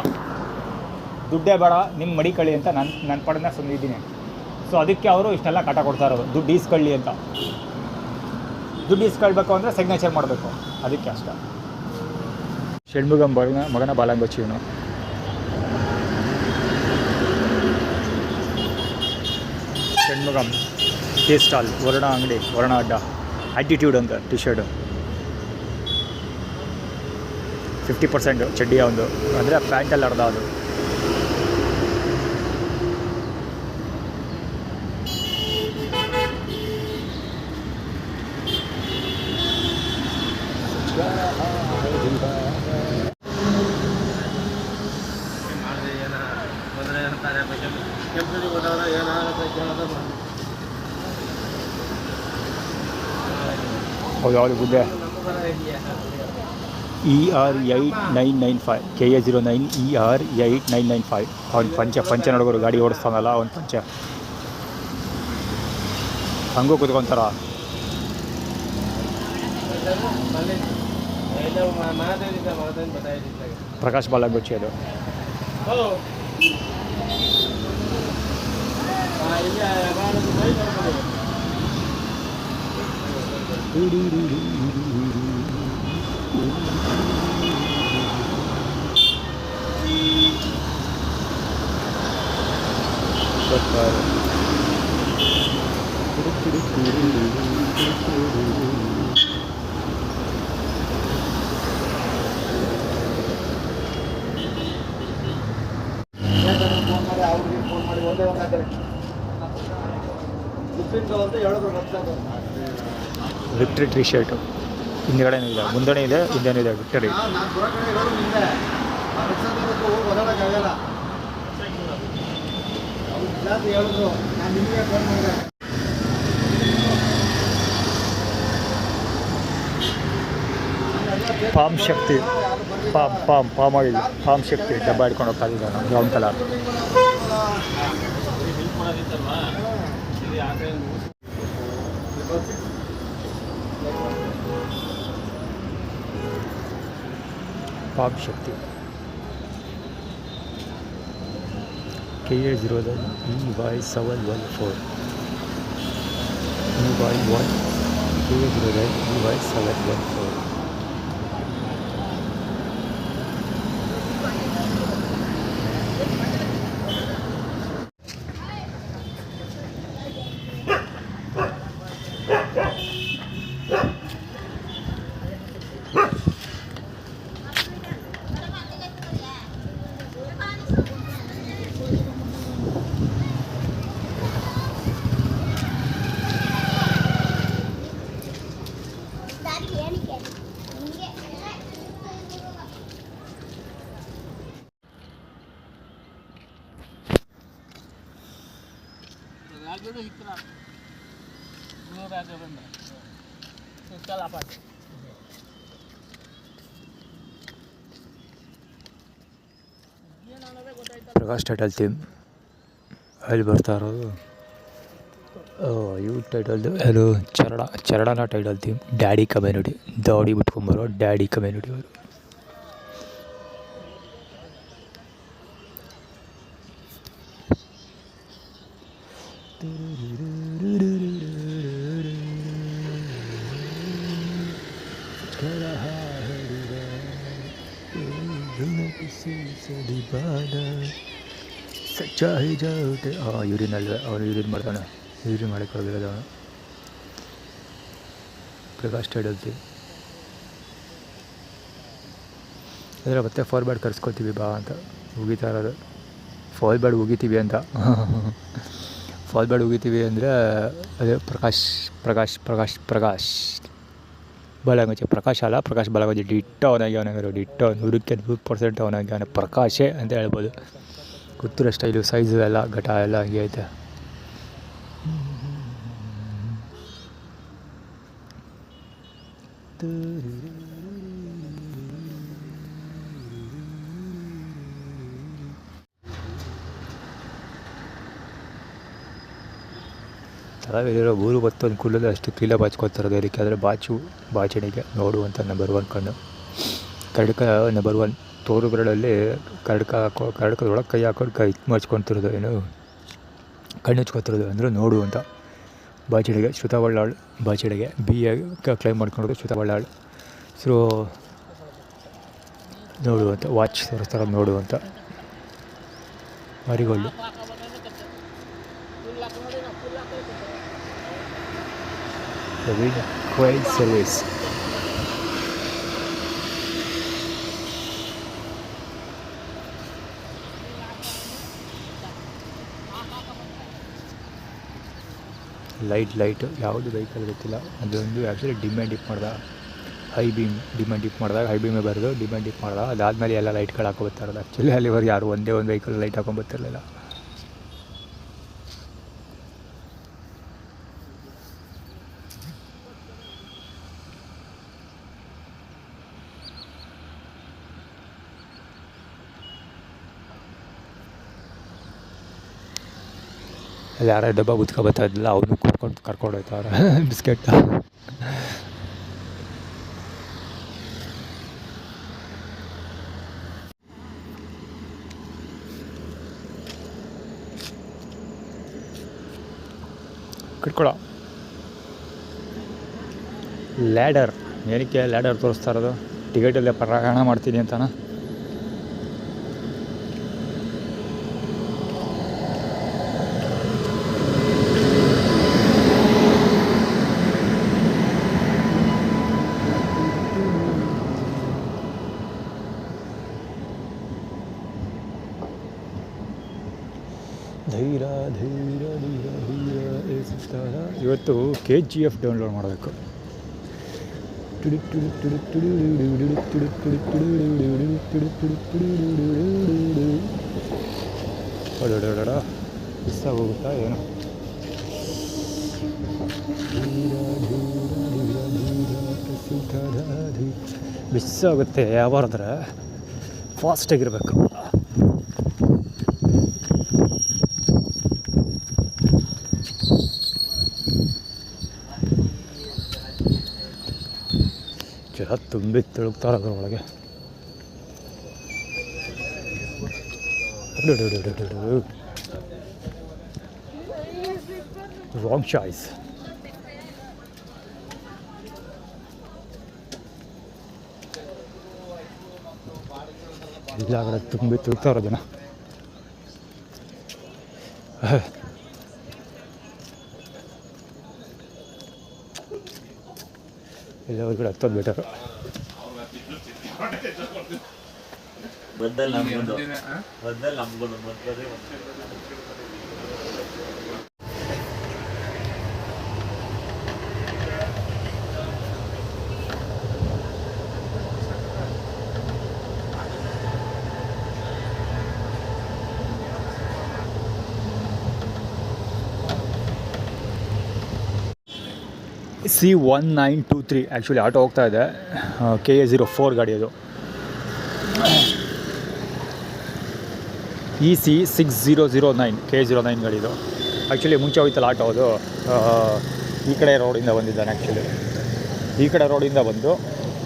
ದುಡ್ಡೇ ಬೇಡ, ನಿಮ್ಮ ಮಡಿಕಳಿ ಅಂತ ನನ್ನ ಪಡೆದ ಸುಮ್ಮನಿದ್ದೀನಿ. ಸೊ ಅದಕ್ಕೆ ಅವರು ಇಷ್ಟೆಲ್ಲ ಕಾಟ ಕೊಡ್ತಾ ಇರೋದು, ದುಡ್ಡು ಈಸ್ಕೊಳ್ಳಿ ಅಂತ. ದುಡ್ಡು ಈಸ್ಕೊಳ್ಬೇಕು ಅಂದರೆ ಸಿಗ್ನೇಚರ್ ಮಾಡಬೇಕು, ಅದಕ್ಕೆ ಅಷ್ಟ. ಷಣ್ಮುಗಂ ಮಗನ ಬಾಲಂಗೊಚ್ಚಿ ಇವನು. ಷಣ್ಮುಗಂ ಟೀ ಸ್ಟಾಲ್, ವರ್ಣ ಅಂಗಡಿ, ವರ್ಣ ಅಡ್ಡ, ಆ್ಯಟಿಟ್ಯೂಡ್ ಅಂತ ಟಿ ಶರ್ಟು 50% ಚಡ್ಡಿಯ ಒಂದು, ಅಂದರೆ ಪ್ಯಾಂಟಲ್ಲಿ ಅರ್ಧ ಅದು. ಹೌದು ಹೌದು ಬುದ್ಧೆ. ER8995 KA09 ER8995. ಅವ್ನು ಪಂಚ ನೋಡೋರು ಗಾಡಿ ಓಡಿಸ್ತಾನಲ್ಲ ಅವ್ನು ಪಂಚ ಹಂಗೂ ಕೂತ್ಕೊಂತಾರ. ಪ್ರಕಾಶ್ ಬಾಲಾಗುಚ್ಚಿ ಅದು. ವಿಕ್ಟ್ರಿ ಟಿ ಶರ್ಟು ಹಿಂದ್ಗಡೆನೂ ಇದೆ, ಮುಂದೆನೂ ಇದೆ, ಹಿಂದೆನೂ ಇದೆ victory. Palm Shakti palm oil, palm Shakti ಡಬ್ಬ ಹಿಡ್ಕೊಂಡು ಹೋಗ್ತಾ ಇದ್ದಾನೆ brown colour. Palm Shakti KA09 EY714 EY1 KA09 EY714. Prakash title theme ಅಲ್ಲಿ ಬರ್ತಾ ಇರೋದು. ಇವು ಟೈಟಲ್ದು ಅದು ಚರಡನ ಟೈಟಲ್ ಥೀಮ್. ಡ್ಯಾಡಿ ಕಮ್ಯುನಿಟಿ, ದಾಡಿ ಬಿಟ್ಕೊಂಬರೋ ಡ್ಯಾಡಿ ಕಮ್ಯುನಿಟಿ ಅವರು. ಯೂರಿನಲ್ವೇ ಅವನು ಯೂರಿನ್ ಮಾಡ್ತಾನೆ, ಯೂರಿನ್ ಮಾಡಕ್ಕೆ ಹೋಗಿರೋದು ಅವನು. ಪ್ರಕಾಶ್ ಟೈಟಲ್ ಥೀಮ್ ಅಂದರೆ ಮತ್ತೆ ಫಾರ್ಬ್ಯಾಡ್ ಕರ್ಸ್ಕೊತೀವಿ ಬಾ ಅಂತ ಉಗಿತಾ ಇರೋದು. ಫಾಲ್ಬ್ಯಾಡ್ ಉಗಿತೀವಿ ಅಂತ ಫಾಲ್ಬ್ಯಾಡ್ ಉಗಿತೀವಿ ಅಂದರೆ ಅದೇ ಪ್ರಕಾಶ್ ಬಾಲಗಂಜಿ. ಪ್ರಕಾಶ್ ಅಲ್ಲ, ಪ್ರಕಾಶ್ ಬಾಲಗಂಜಿ ಡಿಟ್ಟೋ ಅವನಾಗಿ ಡಿಟ್ಟೋ 100% ಅವನಾಗಿ ಪ್ರಕಾಶೇ ಅಂತ ಹೇಳ್ಬೋದು. ಗೊತ್ತಿರೋ ಸ್ಟೈಲು, ಸೈಜು ಎಲ್ಲ, ಘಟ ಎಲ್ಲ ಹಂಗೆ ಐತೆ. ತಲೆಮೇಲಿರೋ ಊರು ಬತ್ತು ಅನ್ಕೊಳ್ಳೋದು ಅಷ್ಟು ಕ್ಲೀನಾಗಿ ಬಾಚ್ಕೊತಿರೋದು. ಅದಕ್ಕೆ ಆದರೆ ಬಾಚಣಿಗೆ ನೋಡುವಂಥ ನಂಬರ್ 1 ಕಣ್ಣು. ಕರ್ಡ್ಕ ನಂಬರ್ 1 ತೋರು ಬೆರಳಲ್ಲಿ ಕರ್ಡ್ಕದೊಳಗೆ ಕೈ ಹಾಕೊಂಡು ಕೈ ಮರ್ಚ್ಕೊತಿರೋದು, ಏನು ಕಣ್ಣು ಹಚ್ಕೊತಿರೋದು ಅಂದರೆ ನೋಡುವಂಥ ಬಾಚಣಿಗೆ. ಶ್ರುತ ಬಳ್ಳಾಳ್ ಬಾಚಣಿಗೆ BA ಕ್ಲೈಮ್ ಮಾಡ್ಕೊಂಡು ಶ್ರುತ ಬಳ್ಳಾಳ್. ಸೊ ನೋಡುವಂಥ ವಾಚ್ ತೋರಿಸ್ತಾರ, ನೋಡುವಂಥ ಮರಿಗೊಳ್ಳು. ಕ್ವೈಟ್ ಸರ್ವಿಸ್ ಲೈಟು ಯಾವುದು ವೆಹಿಕಲ್ ಗೊತ್ತಿಲ್ಲ. ಅದೊಂದು ಆ್ಯಕ್ಚುಲಿ ಡಿಮ್ಯಾಂಡ್ ಇಪ್ ಮಾಡ್ದೆ, ಹೈ ಬೀಮೇ ಬರೋದು ಡಿಮ್ಯಾಂಡ್ ಇಪ್ ಮಾಡ್ದೆ. ಅದಾದಮೇಲೆ ಎಲ್ಲ ಲೈಟ್ಗಳು ಹಾಕೊಬರ್ತಾ ಇರೋದು. ಆ್ಯಕ್ಚುಲಿ ಅಲ್ಲಿವರೆಗೆ ಯಾರು ಒಂದೇ ಒಂದು ವೆಹಿಕಲ್ ಲೈಟ್ ಹಾಕೊಂಬರ್ತಿರ್ಲಿಲ್ಲ. ಅಲ್ಲಿ ಯಾರೋ ಡಬ್ಬ ಬುತ್ಕೊ ಬರ್ತಾ ಇದ್ದಿಲ್ಲ, ಅವನು ಕರ್ಕೊಂಡು ಹೋಯ್ತವ್ರೆ ಬಿಸ್ಕೆಟ್. ಕಟ್ಕೊಳ ಲ್ಯಾಡರ್, ಏನಕ್ಕೆ ಲ್ಯಾಡರ್ ತೋರಿಸ್ತಾ ಇರೋದು? ಟಿಕೆಟಲ್ಲೇ ಪ್ರಯಾಣ ಮಾಡ್ತೀನಿ ಅಂತಾನ? ಧೈರ್ಯ ಧೈರ್ಯ ಧೀರ ಧೀರ ಏಸುತ್ತಾರ. ಇವತ್ತು KGF ಡೌನ್ಲೋಡ್ ಮಾಡಬೇಕು. ಮಿಸ್ ಆಗೋಗುತ್ತಾ ಏನು? ಮಿಸ್ ಆಗುತ್ತೆ ಯಾವಾದ್ರೆ ಫಾಸ್ಟಾಗಿರ್ಬೇಕು. ಜನ ತುಂಬಿ ತಿಳುಗ್ತಾರೆ ಅದರೊಳಗೆ. Wrong choice. ಇಲ್ಲ ಕಡೆ ತುಂಬಿ ತಿಳುಗ್ತಾರೋ ಜನ. ಇಲ್ಲ ಹೊರಗಡೆ ಹತ್ತೋದು ಬೆಟರು. C1923 ಆ್ಯಕ್ಚುಲಿ ಆಟೋ ಹೋಗ್ತಾ ಇದೆ. KA04 ಗಾಡಿ ಅದು. EC6009 KA09 ಗಾಡಿ ಇದು. ಆ್ಯಕ್ಚುಲಿ ಮುಂಚೆ ಹೋಯ್ತಲ್ಲ ಆಟೋ ಅದು, ಈ ಕಡೆ ರೋಡಿಂದ ಬಂದಿದ್ದಾನೆ. ಆ್ಯಕ್ಚುಲಿ ಈ ಕಡೆ ರೋಡಿಂದ ಬಂದು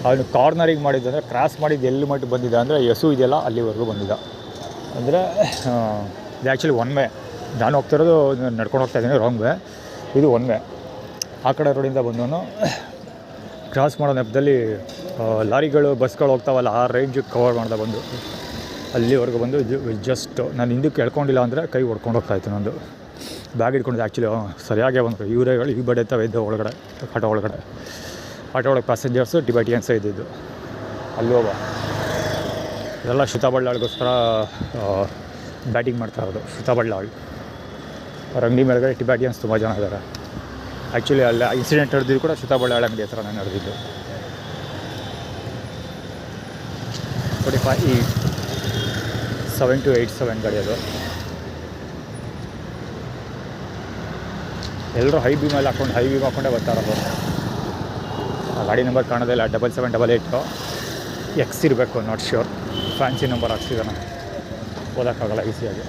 ಅವನು ಕಾರ್ನರಿಗೆ ಮಾಡಿದ್ದಂದರೆ ಕ್ರಾಸ್ ಮಾಡಿದ್ದು ಎಲ್ಲಿ ಮಟ್ಟಿಗೆ ಬಂದಿದ್ದ ಅಂದರೆ ಎಸು ಇದೆಯಲ್ಲ ಅಲ್ಲಿವರೆಗೂ ಬಂದಿದ್ದ. ಅಂದರೆ ಇದು ಆ್ಯಕ್ಚುಲಿ ಒನ್ ವೇ. ನಾನು ಹೋಗ್ತಿರೋದು ನಡ್ಕೊಂಡು ಹೋಗ್ತಾ ಇದ್ದೀನಿ, ರಾಂಗ್ ವೇ. ಇದು ಒನ್ ವೇ. ಆ ಕಡೆ ರೋಡಿಂದ ಬಂದವನು ಕ್ರಾಸ್ ಮಾಡೋ ನೆಪದಲ್ಲಿ ಲಾರಿಗಳು ಬಸ್ಗಳು ಹೋಗ್ತಾವಲ್ಲ ಆ ರೇಂಜಿಗೆ ಕವರ್ ಮಾಡ್ದೆ ಬಂದು ಅಲ್ಲಿವರೆಗೂ ಬಂದು ಜಸ್ಟ್ ನಾನು ಹಿಂದಕ್ಕೆ ಎಳ್ಕೊಂಡಿಲ್ಲ ಅಂದರೆ ಕೈ ಹೊಡ್ಕೊಂಡು ಹೋಗ್ತಾಯಿತ್ತು. ನಂದು ಬ್ಯಾಗ್ ಇಟ್ಕೊಂಡಿದ್ದೆ. ಆ್ಯಕ್ಚುಲಿ ಸರಿಯಾಗೇ ಬಂದರು ಇವರೇಗಳು. ಈ ಬಡೆ ಇದ್ದಾವೆ ಇದ್ದು ಒಳಗಡೆ ಆಟೋ ಒಳಗಡೆ. ಆಟೋ ಒಳಗೆ ಪ್ಯಾಸೆಂಜರ್ಸು ಟಿಬೆಟಿಯನ್ಸೇ ಇದ್ದಿದ್ದು. ಅಲ್ಲಿ ಹೋಗ ಇದೆಲ್ಲ ಶ್ರುತಬಳ್ಳಾಳಿಗೋಸ್ಕರ ಬ್ಯಾಟಿಂಗ್ ಮಾಡ್ತಾ ಇರೋದು. ಶ್ರುತಬಳ್ಳಾಳಿ ಅವ್ರ ಅಂಗಡಿ ಮೇಲ್ಗಡೆ ಟಿಬೆಟಿಯನ್ಸ್ ತುಂಬ ಜನ ಇದ್ದಾರೆ. ಆ್ಯಕ್ಚುಲಿ ಅಲ್ಲಿ ಇನ್ಸಿಡೆಂಟ್ ನಡೆದಿದ್ದು ಕೂಡ ಶ್ರುತಬಳ್ಳಾಳಿ ಅಂಗಡಿ ಹತ್ರನೇ ನಡೆದಿದ್ದು. 7287 ಗಾಡಿ ಅದು. ಎಲ್ಲರೂ ಹೈ ಬೀಮ್ ಮೇಲೆ ಹಾಕ್ಕೊಂಡು ಹಾಕ್ಕೊಂಡೇ ಬರ್ತಾರದು. ಆ ಗಾಡಿ ನಂಬರ್ ಕಾಣೋದಿಲ್ಲ. 7788 X ಇರಬೇಕು, ನಾಟ್ ಶ್ಯೂರ್. ಫ್ಯಾನ್ಸಿ ನಂಬರ್ ಹಾಕ್ಸಿದಾನೆ, ಓದೋಕ್ಕಾಗಲ್ಲ ಈಸಿಯಾಗಿ.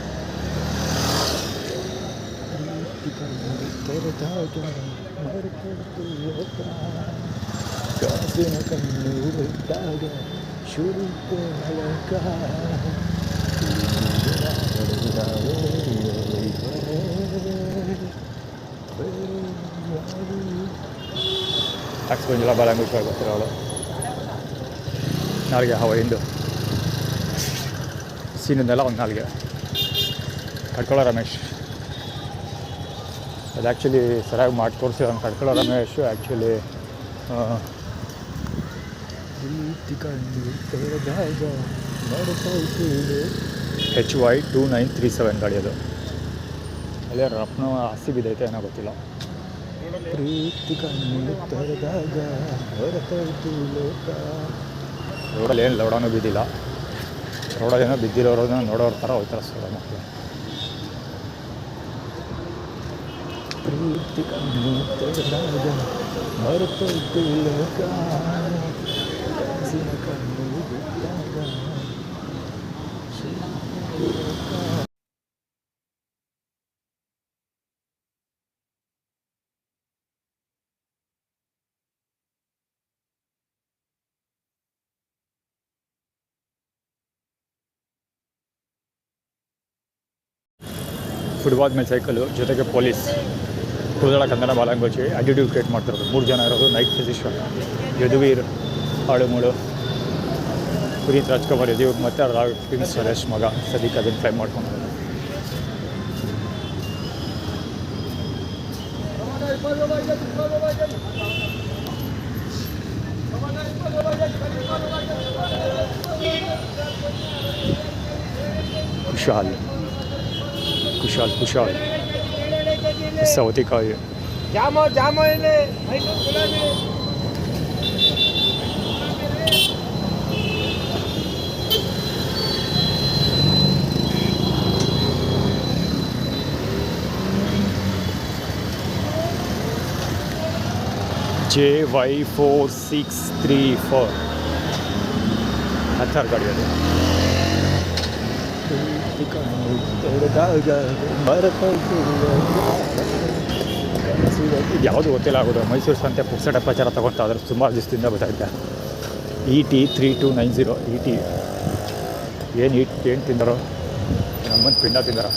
ಹಾಕ್ಸ್ಕೊಂಡಿಲ್ಲ ಬಾಲಂಗುಷ ಗೊತ್ತಿರೋ ಅವಳು ನಾಲ್ಗೆ ಹಿಂದು ಸೀನಿಂದೆಲ್ಲ ಒಂದು ನಾಲ್ಗೆ ಕಟ್ಕೊಳ್ಳೋ ರಮೇಶ್. ಅದು ಆ್ಯಕ್ಚುಲಿ ಸರಿಯಾಗಿ ಮಾಡಿ ತೋರಿಸಿರೋನು ಕಟ್ಕೊಳ್ಳೋ ರಮೇಶ್. ಆ್ಯಕ್ಚುಲಿ HY 2937 ಗಾಡಿ ಅದು. ಅಲ್ಲೇ ರಫ್ನ ಹಸಿ ಬಿದ್ದೈತೆ ಏನೋ ಗೊತ್ತಿಲ್ಲ. ಪ್ರೀತಿ ಕಣ್ಣು ತೆರೆದಾಗ ಹೊರತೋಯ್ತು ಲೋಕ. ರೋಡಲ್ಲಿ ಏನು ಲೌಡನೂ ಬಿದ್ದಿಲ್ಲ. ರೋಡಲ್ಲೇನೋ ಬಿದ್ದಿರೋರನ್ನ ನೋಡೋರ ಥರ ಹೋಯ್ತಾರೆ ಸೋಡ ಮಕ್ಕಳು. ಪ್ರೀತಿ ಕಣ್ಣು ತೆರೆದಾಗ ಹೊರತೋಯ್ತು ಲೋಕ. ಕಣ್ಣು ಬಿದ್ದಾಗ ಫುಟ್ಬಾಲ್ ಮೇಲೆ ಸೈಕಲು ಜೊತೆಗೆ ಪೊಲೀಸ್ ಕೂದಲ ಕನ್ನಡ ಬಾಲಂಗೋಚಿ ಆಟಿಟ್ಯೂಡ್ ಕ್ರಿಯೇಟ್ ಮಾಡ್ತಿರೋದು 3 ಜನ ಇರೋದು. ನೈಟ್ ಪೊಸಿಷನ್ ಯದುವೀರ್ ಆಳುಮೂಳು ಪುನೀತ್ ರಾಜ್ಕುಮಾರ್ ಯದುವೀರ್ ಮತ್ತು ಕಿಂಗ್ ಸುರೇಶ್ ಮಗ ಸದ್ಯಕ್ಕೆ ಅದನ್ನು ಫ್ಲೈ ಮಾಡ್ಕೊಂಡು ಕುಶಾಲ್ ಸೌತೆಕಾಯಿ JY4634 ಹತ್ತಾರು ಗಾಡಿ ಅದು. ಇದು ಯಾವುದು ಗೊತ್ತಿಲ್ಲ ಆಗೋದು. ಮೈಸೂರು ಸಂತೆ ಪುಕ್ಸಟ ಪ್ರಚಾರ ತೊಗೊಳ್ತಾ ಅದ್ರ ಸುಮಾರು ದಿವಸದಿಂದ ಬರ್ತಾಯಿದ್ದೆ. ET 3290 ET ಏನು ತಿಂದಾರೋ ನಮ್ಮನ್ನು ಪಿಂಡ ತಿಂದಾರ.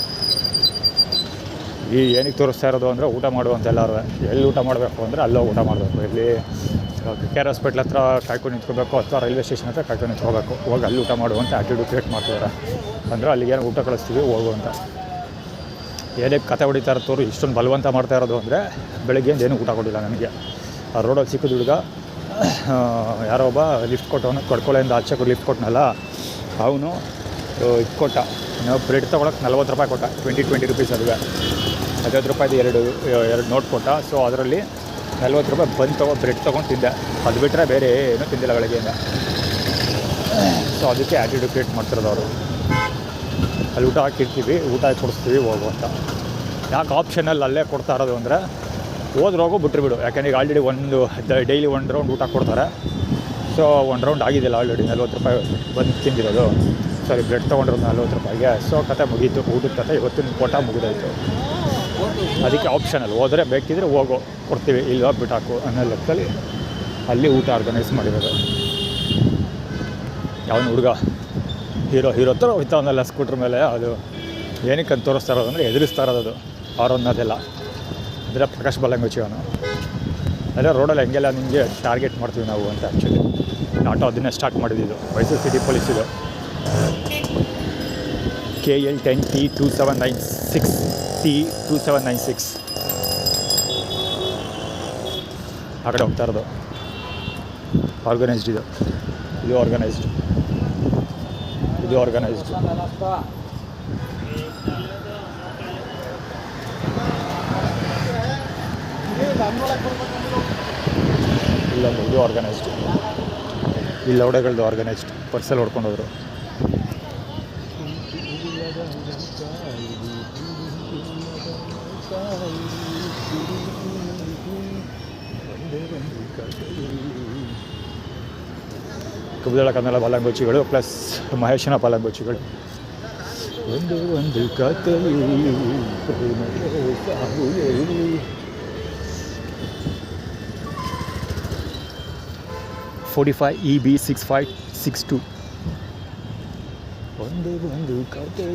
ಈ ಏನಕ್ಕೆ ತೋರಿಸ್ತಾ ಇರೋದು ಅಂದರೆ ಊಟ ಮಾಡುವಂತ ಎಲ್ಲರೂ ಎಲ್ಲಿ ಊಟ ಮಾಡಬೇಕು ಅಂದರೆ ಅಲ್ಲೋ ಊಟ ಮಾಡಬೇಕು. ಇಲ್ಲಿ KR ಹಾಸ್ಪಿಟ್ಲ್ ಹತ್ರ ಕಾಯ್ಕೊಂಡು ನಿಂತ್ಕೋಬೇಕು ಅಥವಾ ರೈಲ್ವೆ ಸ್ಟೇಷನ್ ಹತ್ರ ಕಾಯ್ಕೊಂಡು ನಿಂತ್ಕೋಬೇಕು. ಹೋಗಿ ಅಲ್ಲಿ ಊಟ ಮಾಡುವಂಥ ಆ್ಯಟಿಟ್ಯೂಡ್ ಕ್ರಿಯೇಟ್ ಮಾಡ್ತಿದ್ದಾರೆ. ಅಂದರೆ ಅಲ್ಲಿಗೇನು ಊಟ ಕಳಿಸ್ತೀವಿ ಹೋಗುವಂಥ. ಏನಕ್ಕೆ ಕತೆ ಹೊಡಿತಾ ಇರೋರು ಇಷ್ಟೊಂದು ಬಲವಂತ ಮಾಡ್ತಾ ಇರೋದು ಅಂದರೆ ಬೆಳಗ್ಗೆಯಿಂದ ಏನೂ ಊಟ ಕೊಟ್ಟಿಲ್ಲ ನನಗೆ. ಆ ರೋಡಲ್ಲಿ ಚಿಕ್ಕದ ಹುಡುಗ ಯಾರೋ ಒಬ್ಬ ಲಿಫ್ಟ್ ಕೊಟ್ಟವನು ಕೊಡ್ಕೊಳ್ಳೆಯಿಂದ ಆಚೆಗೆ ಲಿಫ್ಟ್ ಕೊಟ್ಟನಲ್ಲ ಅವನು ಇದು ಕೊಟ್ಟ. ನಾವು ಬ್ರೆಡ್ ತೊಗೊಳಕ್ಕೆ 40 ರೂಪಾಯಿ ಕೊಟ್ಟ. 20 ರೂಪೀಸ್ ಅದುವೆ 50 ರೂಪಾಯಿದು ಎರಡು ನೋಟ್ ಕೊಟ್ಟ. ಸೊ ಅದರಲ್ಲಿ 40 ರೂಪಾಯಿ ಬಂದು ಬ್ರೆಡ್ ತೊಗೊಂಡು ತಿಂದೆ. ಅದು ಬಿಟ್ಟರೆ ಬೇರೆ ಏನೂ ತಿಂದಿಲ್ಲ ಬೆಳಗ್ಗೆಯಿಂದ. ಸೊ ಅದಕ್ಕೆ ಆ್ಯಟಿಟ್ಯೂಡ್ ಕ್ರಿಯೇಟ್ ಮಾಡ್ತಿರೋದು ಅವರು. ಅಲ್ಲಿ ಊಟ ಹಾಕಿರ್ತೀವಿ, ಊಟ ಕೊಡಿಸ್ತೀವಿ ಹೋಗುವಂತ. ಯಾಕೆ ಆಪ್ಷನಲ್ಲಿ ಅಲ್ಲೇ ಕೊಡ್ತಾ ಇರೋದು ಅಂದರೆ ಹೋದ್ರೋಗು ಬಿಟ್ಟರು. ಯಾಕೆಂದರೆ ಈಗ ಆಲ್ರೆಡಿ ಡೈಲಿ 1 ರೌಂಡ್ ಊಟ ಕೊಡ್ತಾರೆ. ಸೊ 1 ರೌಂಡ್ ಆಗಿದ್ದಿಲ್ಲ ಆಲ್ರೆಡಿ 40 ರೂಪಾಯಿ ಬಂದು ತಿಂದಿರೋದು. ಸಾರಿ ಬ್ರೆಡ್ ತೊಗೊಂಡಿರೋದು 40 ರೂಪಾಯಿಗೆ. ಸೊ ಕತೆ ಮುಗೀತು, ಊಟದ ಕತೆ ಇವತ್ತಿನ ಕೋಟ ಮುಗಿದಾಯಿತು. ಅದಕ್ಕೆ ಆಪ್ಷನಲ್ಲಿ ಹೋದರೆ ಬೇಕಿದ್ರೆ ಹೋಗೋ ಕೊಡ್ತೀವಿ, ಇಲ್ಲ ಬಿಟ್ಟಾಕು ಅನ್ನೋ ಲೆಕ್ಕದಲ್ಲಿ ಅಲ್ಲಿ ಊಟ ಆರ್ಗನೈಸ್ ಮಾಡಿರೋದು. ಯಾವನು ಹುಡುಗ ಹೀರೋ ಹತ್ರ ಹೋಗ್ತಾವನ್ನೆಲ್ಲ ಸ್ಕೂಟ್ರ್ ಮೇಲೆ. ಅದು ಏನಕ್ಕೆ ಅಂತ ತೋರಿಸ್ತಾ ಇರೋದು ಅಂದರೆ ಎದುರಿಸ್ತಾ ಇರೋದು ಅವ್ರು ಅನ್ನೋದೆಲ್ಲ. ಅಂದರೆ ಪ್ರಕಾಶ್ ಬಲಂಗೋಚಿ ಅವನು. ಅದೇ ರೋಡಲ್ಲಿ ಹೆಂಗೆಲ್ಲ ನಿಮಗೆ ಟಾರ್ಗೆಟ್ ಮಾಡ್ತೀವಿ ನಾವು ಅಂತ. ಆ್ಯಕ್ಚುಲಿ ಆಟೋ ಅದನ್ನೇ ಸ್ಟಾರ್ಟ್ ಮಾಡಿದ್ದು. ಮೈಸೂರು ಸಿಟಿ ಪೊಲೀಸ್ ಇದು. KL 10T2796 ಆ ಕಡೆ ಹೋಗ್ತಾ ಇರೋದು. ಆರ್ಗನೈಸ್ಡ್ ಇದು ಆರ್ಗನೈಸ್ಡ್. ಇದು ಆರ್ಗನೈಸ್ಡ್. ಈ ಲೌಡೆಗಳದ್ದು ಆರ್ಗನೈಸ್ಡ್. ಪರ್ಸಲ್ಲಿ ಹೊಡ್ಕೊಂಡು ಹೋದರು. ಕಬ್ಬುದಳ ಕನ್ನಡ ಬಾಲಂಗೋಚಿಗಳು ಪ್ಲಸ್ ಮಹೇಶನ ಬಾಲಂಗೋಚಿಗಳು. ಒಂದು ಕಥೆ 45 EB6562 ಒಂದು ಕಥೆ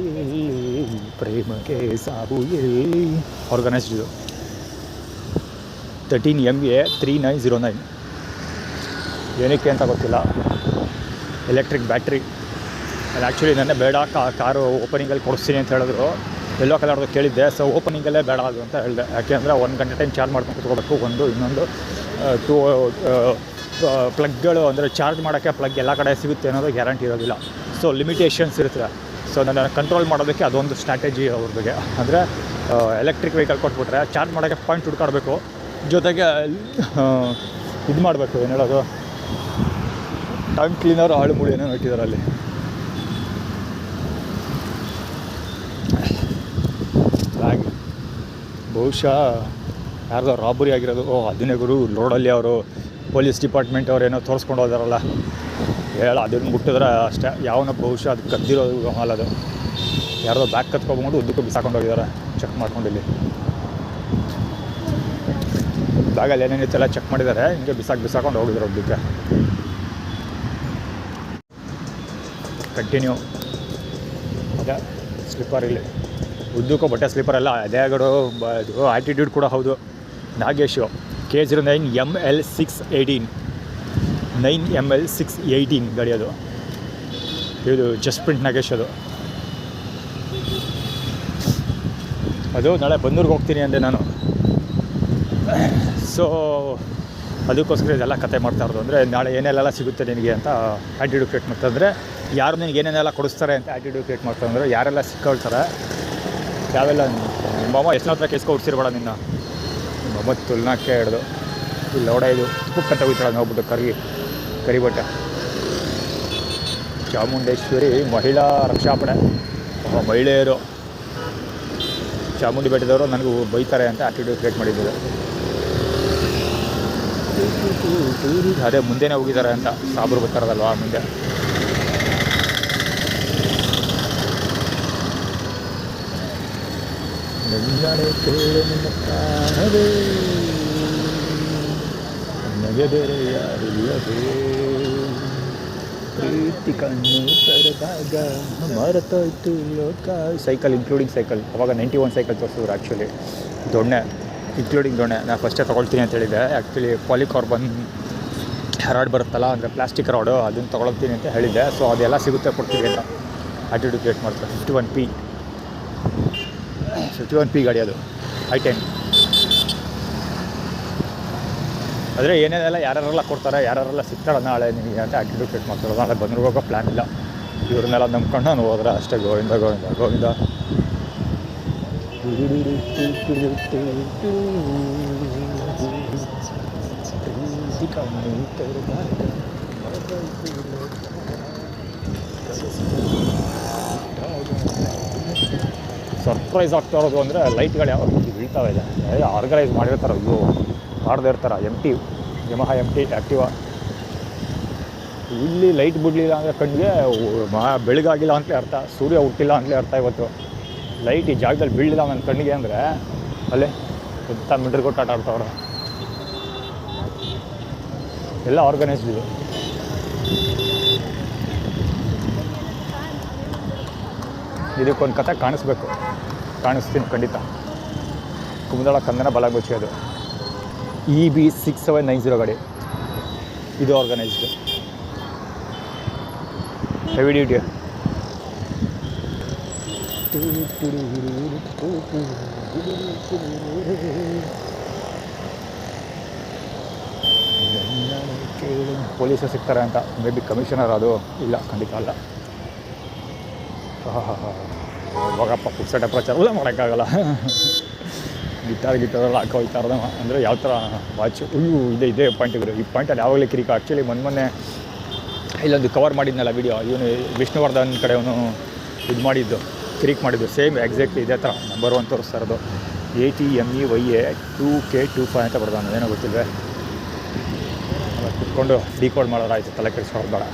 ಪ್ರೇಮಕ್ಕೆ ಸಾವು ಆರ್ಗನೈಸ್ಡ್ ಇದು. 13 MA 3909 ಏನಕ್ಕೆ ಅಂತ ಗೊತ್ತಿಲ್ಲ. Electric battery. ಅದು ಆ್ಯಕ್ಚುಲಿ ನೆನ್ನೆ ಬೇಡ ಕಾರು ಓಪನಿಂಗಲ್ಲಿ ಕೊಡಿಸ್ತೀನಿ ಅಂತ ಹೇಳಿದ್ರು. ಎಲ್ಲೋ ಕಲರ್ದು ಕೇಳಿದ್ದೆ. ಸೊ ಓಪನಿಂಗಲ್ಲೇ ಬೇಡ ಅದು ಅಂತ ಹೇಳಿದೆ. ಯಾಕೆಂದರೆ 1 ಗಂಟೆ ಟೈಮ್ ಚಾರ್ಜ್ ಮಾಡ್ಕೊಂಡು ಕೂತ್ಕೋಬೇಕು. ಇನ್ನೊಂದು 2 ಪ್ಲಗ್ಗಳು ಅಂದರೆ ಚಾರ್ಜ್ ಮಾಡೋಕ್ಕೆ ಪ್ಲಗ್ ಎಲ್ಲ ಕಡೆ ಸಿಗುತ್ತೆ ಅನ್ನೋದು ಗ್ಯಾರಂಟಿ ಇರೋದಿಲ್ಲ. ಸೊ ಲಿಮಿಟೇಷನ್ಸ್ ಇರುತ್ತೆ. ಸೊ ನನ್ನ ಕಂಟ್ರೋಲ್ ಮಾಡೋದಕ್ಕೆ ಅದೊಂದು ಸ್ಟ್ರಾಟಜಿ ಅವ್ರದ್ದು. ಅಂದರೆ ಎಲೆಕ್ಟ್ರಿಕ್ ವೆಹಿಕಲ್ ಕೊಟ್ಬಿಟ್ರೆ ಚಾರ್ಜ್ ಮಾಡೋಕ್ಕೆ ಪಾಯಿಂಟ್ ಹುಡ್ಕಾಡಬೇಕು. ಜೊತೆಗೆ ಇದು ಮಾಡಬೇಕು, ಏನು ಹೇಳೋದು, ಟಂಗ್ ಕ್ಲೀನರ್ ಆಳುಮೂಳು ಏನೋ ಇಟ್ಟಿದ್ದಾರೆ ಅಲ್ಲಿ. ಹಾಗೆ ಬಹುಶಃ ಯಾರ್ದೋ ರಾಬರಿ ಆಗಿರೋದು. ಅದನ್ನೇ ಗುರು ರೋಡಲ್ಲಿ ಅವರು ಪೊಲೀಸ್ ಡಿಪಾರ್ಟ್ಮೆಂಟ್ ಅವ್ರು ಏನೋ ತೋರಿಸ್ಕೊಂಡು ಹೋದಾರಲ್ಲ, ಅದನ್ನು ಮುಟ್ಟಿದ್ರೆ ಅಷ್ಟೇ. ಯಾವನ ಬಹುಶಃ ಅದು ಕದ್ದಿರೋದು ಹಾಲದು. ಯಾರ್ದೋ ಬ್ಯಾಗ್ ಕತ್ಕೊಬಂದು ಉದ್ದಕ್ಕೂ ಬಿಸಾಕೊಂಡು ಹೋಗಿದ್ದಾರೆ. ಚೆಕ್ ಮಾಡ್ಕೊಂಡು ಇಲ್ಲಿ ಬ್ಯಾಗಲ್ಲಿ ಏನೇನಿತ್ತೆಲ್ಲ ಚೆಕ್ ಮಾಡಿದ್ದಾರೆ. ಹಿಂಗೆ ಬಿಸಾಕೊಂಡು ಹೋಗಿದ್ದಾರೆ ಉದ್ದಕ್ಕೆ. ಕಂಟಿನ್ಯೂ ಅದೇ ಸ್ಲಿಪ್ಪರ್ ಇಲ್ಲಿ ಉದ್ದಕ್ಕೂ ಬಟ್ಟೆ ಸ್ಲೀಪರ್ ಎಲ್ಲ ಅದೇ ಗಾಡು ಅದು ಆ್ಯಟಿಟ್ಯೂಡ್ ಕೂಡ ಹೌದು. ನಾಗೇಶು K09 ML 618 9ML 618 ಗಾಡಿ ಅದು. ಇದು ಜಸ್ಟ್ ಪ್ರಿಂಟ್ ನಾಗೇಶ್ ಅದು ನಾಳೆ ಬನ್ನೂರಿಗೆ ಹೋಗ್ತೀನಿ ಅಂದೆ ನಾನು. ಸೊ ಅದಕ್ಕೋಸ್ಕರ ಇದೆಲ್ಲ ಕತೆ ಮಾಡ್ತಾ ಇರೋದು. ಅಂದರೆ ನಾಳೆ ಏನೆಲ್ಲ ಸಿಗುತ್ತೆ ನಿನಗೆ ಅಂತ ಆ್ಯಟಿಟ್ಯೂಡ್ ಕ್ರಿಯೇಟ್ ಮಾಡ್ತಾರೆ. ಅಂದರೆ ಯಾರು ನಿನಗೆ ಏನೇನೆಲ್ಲ ಕೊಡಿಸ್ತಾರೆ ಅಂತ ಆ್ಯಟಿಟ್ಯೂಡ್ ಕ್ರಿಯೇಟ್ ಮಾಡ್ತಾರೆ. ಅಂದರೆ ಯಾರೆಲ್ಲ ಸಿಕ್ಕೊಳ್ತಾರೆ, ಯಾವೆಲ್ಲ ನಿಮ್ಮಮ್ಮ ಎಷ್ಟು ಹತ್ರ ಕೇಸ್ಕೊ ಹುಡ್ಸಿರ್ಬೇಡ ನಿನ್ನ ನಿಮ್ಮಮ್ಮ ತುಲ್ನಾಕೆ ಹಿಡ್ದು ಇಲ್ಲಿ ಲೋಡ ಇದು ಕುಕ್ಕಂತ ಹೋಗ್ತಾಳೆ ನೋಡ್ಬಿಟ್ಟು ಕರಿಬಟ್ಟೆ. ಚಾಮುಂಡೇಶ್ವರಿ ಮಹಿಳಾ ರಕ್ಷಾಪಡೆ ಮಹಿಳೆಯರು ಚಾಮುಂಡಿ ಬೆಟ್ಟದವರು ನನಗೂ ಬೈತಾರೆ ಅಂತ ಆ್ಯಟಿಟ್ಯೂಡ್ ಕ್ರಿಯೇಟ್ ಮಾಡಿದ್ದಾರೆ. ಅದೇ ಮುಂದೆನೇ ಹೋಗಿದ್ದಾರೆ ಅಂತ ಸಾಬ್ರು ಬರ್ತಾರದಲ್ವಾ ಮುಂದೆ. ನನಗೆ ಬೇರೆ ಯಾರಿಲ್ಲವೇ ಪ್ರೀತಿ ಕಣ್ಣು ತರದಾಗ ಮರೆತೋಯ್ತು ಲೋಕ. ಸೈಕಲ್ ಇನ್ಕ್ಲೂಡಿಂಗ್ ಸೈಕಲ್ ಅವಾಗ 91 ಸೈಕಲ್ ತೋರಿಸಿದ್ರು. ಆ್ಯಕ್ಚುಲಿ ದೊಣ್ಣೆ ಇನ್ಕ್ಲೂಡಿಂಗ್ ದೊಣ್ಣೆ ನಾನು ಫಸ್ಟೇ ತೊಗೊಳ್ತೀನಿ ಅಂತ ಹೇಳಿದ್ದೆ. ಆ್ಯಕ್ಚುಲಿ ಪಾಲಿಕಾರ್ಬನ್ ರಾಡ್ ಬರುತ್ತಲ್ಲ, ಅಂದರೆ ಪ್ಲಾಸ್ಟಿಕ್ ರಾಡು, ಅದನ್ನು ತೊಗೊಳ್ತೀನಿ ಅಂತ ಹೇಳಿದ್ದೆ. ಸೊ ಅದೆಲ್ಲ ಸಿಗುತ್ತೆ ಕೊಡ್ತೀವಿ ಅಂತ ಆ್ಯಟಿಟ್ಯೂಡ್ ಕ್ರಿಯೇಟ್ ಮಾಡ್ತಾರೆ. 51P ಗಾಡಿ ಅದು i10. ಆದರೆ ಏನೇನೆಲ್ಲ ಯಾರ್ಯಾರೆಲ್ಲ ಕೊಡ್ತಾರೆ, ಯಾರ್ಯಾರೆಲ್ಲ ಸಿಗ್ತಾಳೆ ನಾಳೆ ನಿಮಗೆ ಅಂತ ಆ್ಯಟಿಟ್ಯೂಡ್ ಕ್ರಿಯೇಟ್ ಮಾಡ್ತಾರೆ. ನಾಳೆ ಬಂದರೂ ಹೋಗೋ ಪ್ಲ್ಯಾನ್ ಇಲ್ಲ. ಇವ್ರನ್ನೆಲ್ಲ ನಂಬ್ಕೊಂಡು ನಾನು ಹೋದ್ರೆ ಅಷ್ಟೇ. ಗೋವಿಂದ ಗೋವಿಂದ ಗೋವಿಂದ. ಸರ್ಪ್ರೈಸ್ ಆಗ್ತಾ ಇರೋದು ಅಂದರೆ ಲೈಟ್ಗಳು ಯಾವ ಬೀಳ್ತಾವೆ ಇದೆ, ಆರ್ಗನೈಸ್ ಮಾಡಿರ್ತಾರೆ. ಇವು ಮಾಡದೇ ಇರ್ತಾರೆ. Yamaha MT Activa. ಇಲ್ಲಿ ಲೈಟ್ ಬಿಡಲಿಲ್ಲ ಅಂದರೆ ಕಣ್ಣಿಗೆ ಬೆಳಗಾಗಿಲ್ಲ ಅಂತಲೇ ಅರ್ಥ, ಸೂರ್ಯ ಹುಟ್ಟಿಲ್ಲ ಅಂತಲೇ ಅರ್ಥ. ಇವತ್ತು ಲೈಟ್ ಈ ಜಾಗದಲ್ಲಿ ಬೀಳಲಿಲ್ಲ ನನ್ನ ಕಣ್ಣಿಗೆ ಅಂದರೆ ಅಲ್ಲೇ ಎಂಥ ಮಿಡ್ರ್ ಕೊಟ್ಟು ಆಟ ಆಡ್ತಾವ್ರೆ. ಎಲ್ಲ ಆರ್ಗನೈಸ್ಡ್ ಇದು. ಇದಕ್ಕೊಂದು ಕಥೆ ಕಾಣಿಸ್ಬೇಕು, ಕಾಣಿಸ್ತೀನಿ ಖಂಡಿತ. ಕುಮುದಳ ಕಂದನ ಬಲಗುಚ್ಚಿ ಅದು EB 6790 ಗಾಡಿ. ಇದು ಆರ್ಗನೈಸ್ಡ್ ಹೆವಿ ಡ್ಯೂಟಿ. ಪೊಲೀಸರು ಸಿಗ್ತಾರೆ ಅಂತ ಮೇ ಬಿ ಕಮಿಷನರ್ ಅದು ಇಲ್ಲ, ಖಂಡಿತ ಅಲ್ಲ. ಇವಾಗಪ್ಪ ಪುಕ್ಸಟ ಪ್ರಚಾರ ಎಲ್ಲ ಮಾಡೋಕ್ಕಾಗಲ್ಲ. ಗಿಟಾರೆಲ್ಲ ಹಾಕೋಯ್ತಾ ಇರೋದ. ಅಂದರೆ ಯಾವ ಥರ ವಾಚ್ ಇದೇ ಪಾಯಿಂಟಿದ್ರು. ಈ ಪಾಯಿಂಟಲ್ಲಿ ಯಾವಾಗಲೇ ಕಿರಿಕ. ಆ್ಯಕ್ಚುಲಿ ಮೊನ್ನೆ ಇಲ್ಲೊಂದು ಕವರ್ ಮಾಡಿದ್ನಲ್ಲ ವಿಡಿಯೋ, ಇವನು ವಿಷ್ಣುವರ್ಧನ್ ಕಡೆ ಅವನು ಇದು ಮಾಡಿದ್ದು, ಕಿರಿಕ್ ಮಾಡಿದ್ದು. ಸೇಮ್ ಎಕ್ಸಾಕ್ಟ್ಲಿ ಇದೇ ಥರ ನಂಬರ್ 1 ತೋರಿಸ್ತಾ ಇರೋದು. ATMEYA 2K25 ಅಂತ ಬರ್ದಾನು. ಏನೋ ಗೊತ್ತಿಲ್ವೇ, ಕುತ್ಕೊಂಡು ಡಿಕೋಡ್ ಮಾಡೋರಾಯ್ತು, ತಲೆ ಕೆಡಿಸ್ಕೊಳ್ಳೋದು ಬೇಡ.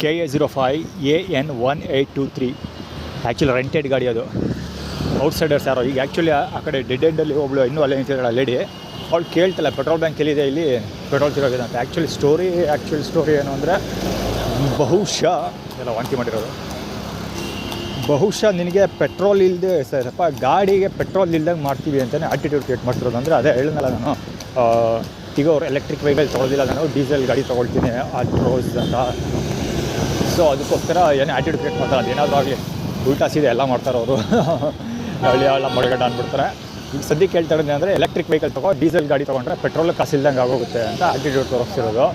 KA05 AN1823 ಆ್ಯಕ್ಚುಲಿ ರೆಂಟೆಡ್ ಗಾಡಿ ಅದು. ಔಟ್ಸೈಡರ್ಸ್ ಯಾರೋ ಈಗ ಆ್ಯಕ್ಚುಲಿ ಆ ಕಡೆ ಡೆಡ್ ಎಂಡಲ್ಲಿ ಒಬ್ಬಳು ಇನ್ನೂ ಅಲ್ಲೇ ನಿಂತಿದ್ದಾಳೆ ಲೇಡಿ. ಅವಳು ಕೇಳ್ತಲ್ಲ ಪೆಟ್ರೋಲ್ ಬ್ಯಾಂಕ್ ಎಲ್ಲಿದೆ, ಇಲ್ಲಿ ಪೆಟ್ರೋಲ್ ಸಿಗೋಗಿದೆ ಅಂತ. ಆ್ಯಕ್ಚುಲಿ ಸ್ಟೋರಿ ಏನು ಅಂದರೆ, ಬಹುಶಃ ಎಲ್ಲ ವಾಂತಿ ಮಾಡಿರೋದು, ಬಹುಶಃ ನಿನಗೆ ಪೆಟ್ರೋಲ್ ಇಲ್ಲದೆ ಸ್ವಲ್ಪ ಗಾಡಿಗೆ ಪೆಟ್ರೋಲ್ ಇಲ್ದಂಗೆ ಮಾಡ್ತೀವಿ ಅಂತಲೇ ಆ್ಯಟಿಟ್ಯೂಡ್ ಕ್ರಿಯೇಟ್ ಮಾಡ್ತಿರೋದು. ಅಂದರೆ ಅದೇ ಹೇಳಿದ್ನಲ್ಲ ನಾನು, ಈಗ ಅವ್ರು ಎಲೆಕ್ಟ್ರಿಕ್ ವೆಹಿಕಲ್ ತೊಗೊಳ್ಳೋದಿಲ್ಲ, ನಾನು ಡೀಸೆಲ್ ಗಾಡಿ ತೊಗೊಳ್ತೀನಿ ಆಲ್ಟ್ರೋಸ್ ಅಂತ. ಸೊ ಅದಕ್ಕೋಸ್ಕರ ಏನು ಆ್ಯಟಿಟ್ಯೂಡ್ ಕ್ರಿಯೇಟ್ ಮಾಡ್ತಾರೆ. ಅದೇನಾದರೂ ಆಗಲಿ ಉಲ್ಟಾ ಸೀದೆ ಎಲ್ಲ ಮಾಡ್ತಾರೆ ಅವರು. ಎಲ್ಲ ಮಡಗಡ್ಡ ಅಂದ್ಬಿಡ್ತಾರೆ. ಈಗ ಸದ್ಯಕ್ಕೆ ಹೇಳ್ತಾ ಇರೋದು ಅಂದರೆ ಎಲೆಕ್ಟ್ರಿಕ್ ವೆಹಿಕಲ್ ಡೀಸೆಲ್ ಗಾಡಿ ತೊಗೊಂಡ್ರೆ ಪೆಟ್ರೋಲ್ ಕಾಸಿಲ್ದಂಗೆ ಆಗೋಗುತ್ತೆ ಅಂತ ಆ್ಯಟಿಟ್ಯೂಡ್ ತೋರಿಸ್ತಿರೋದು.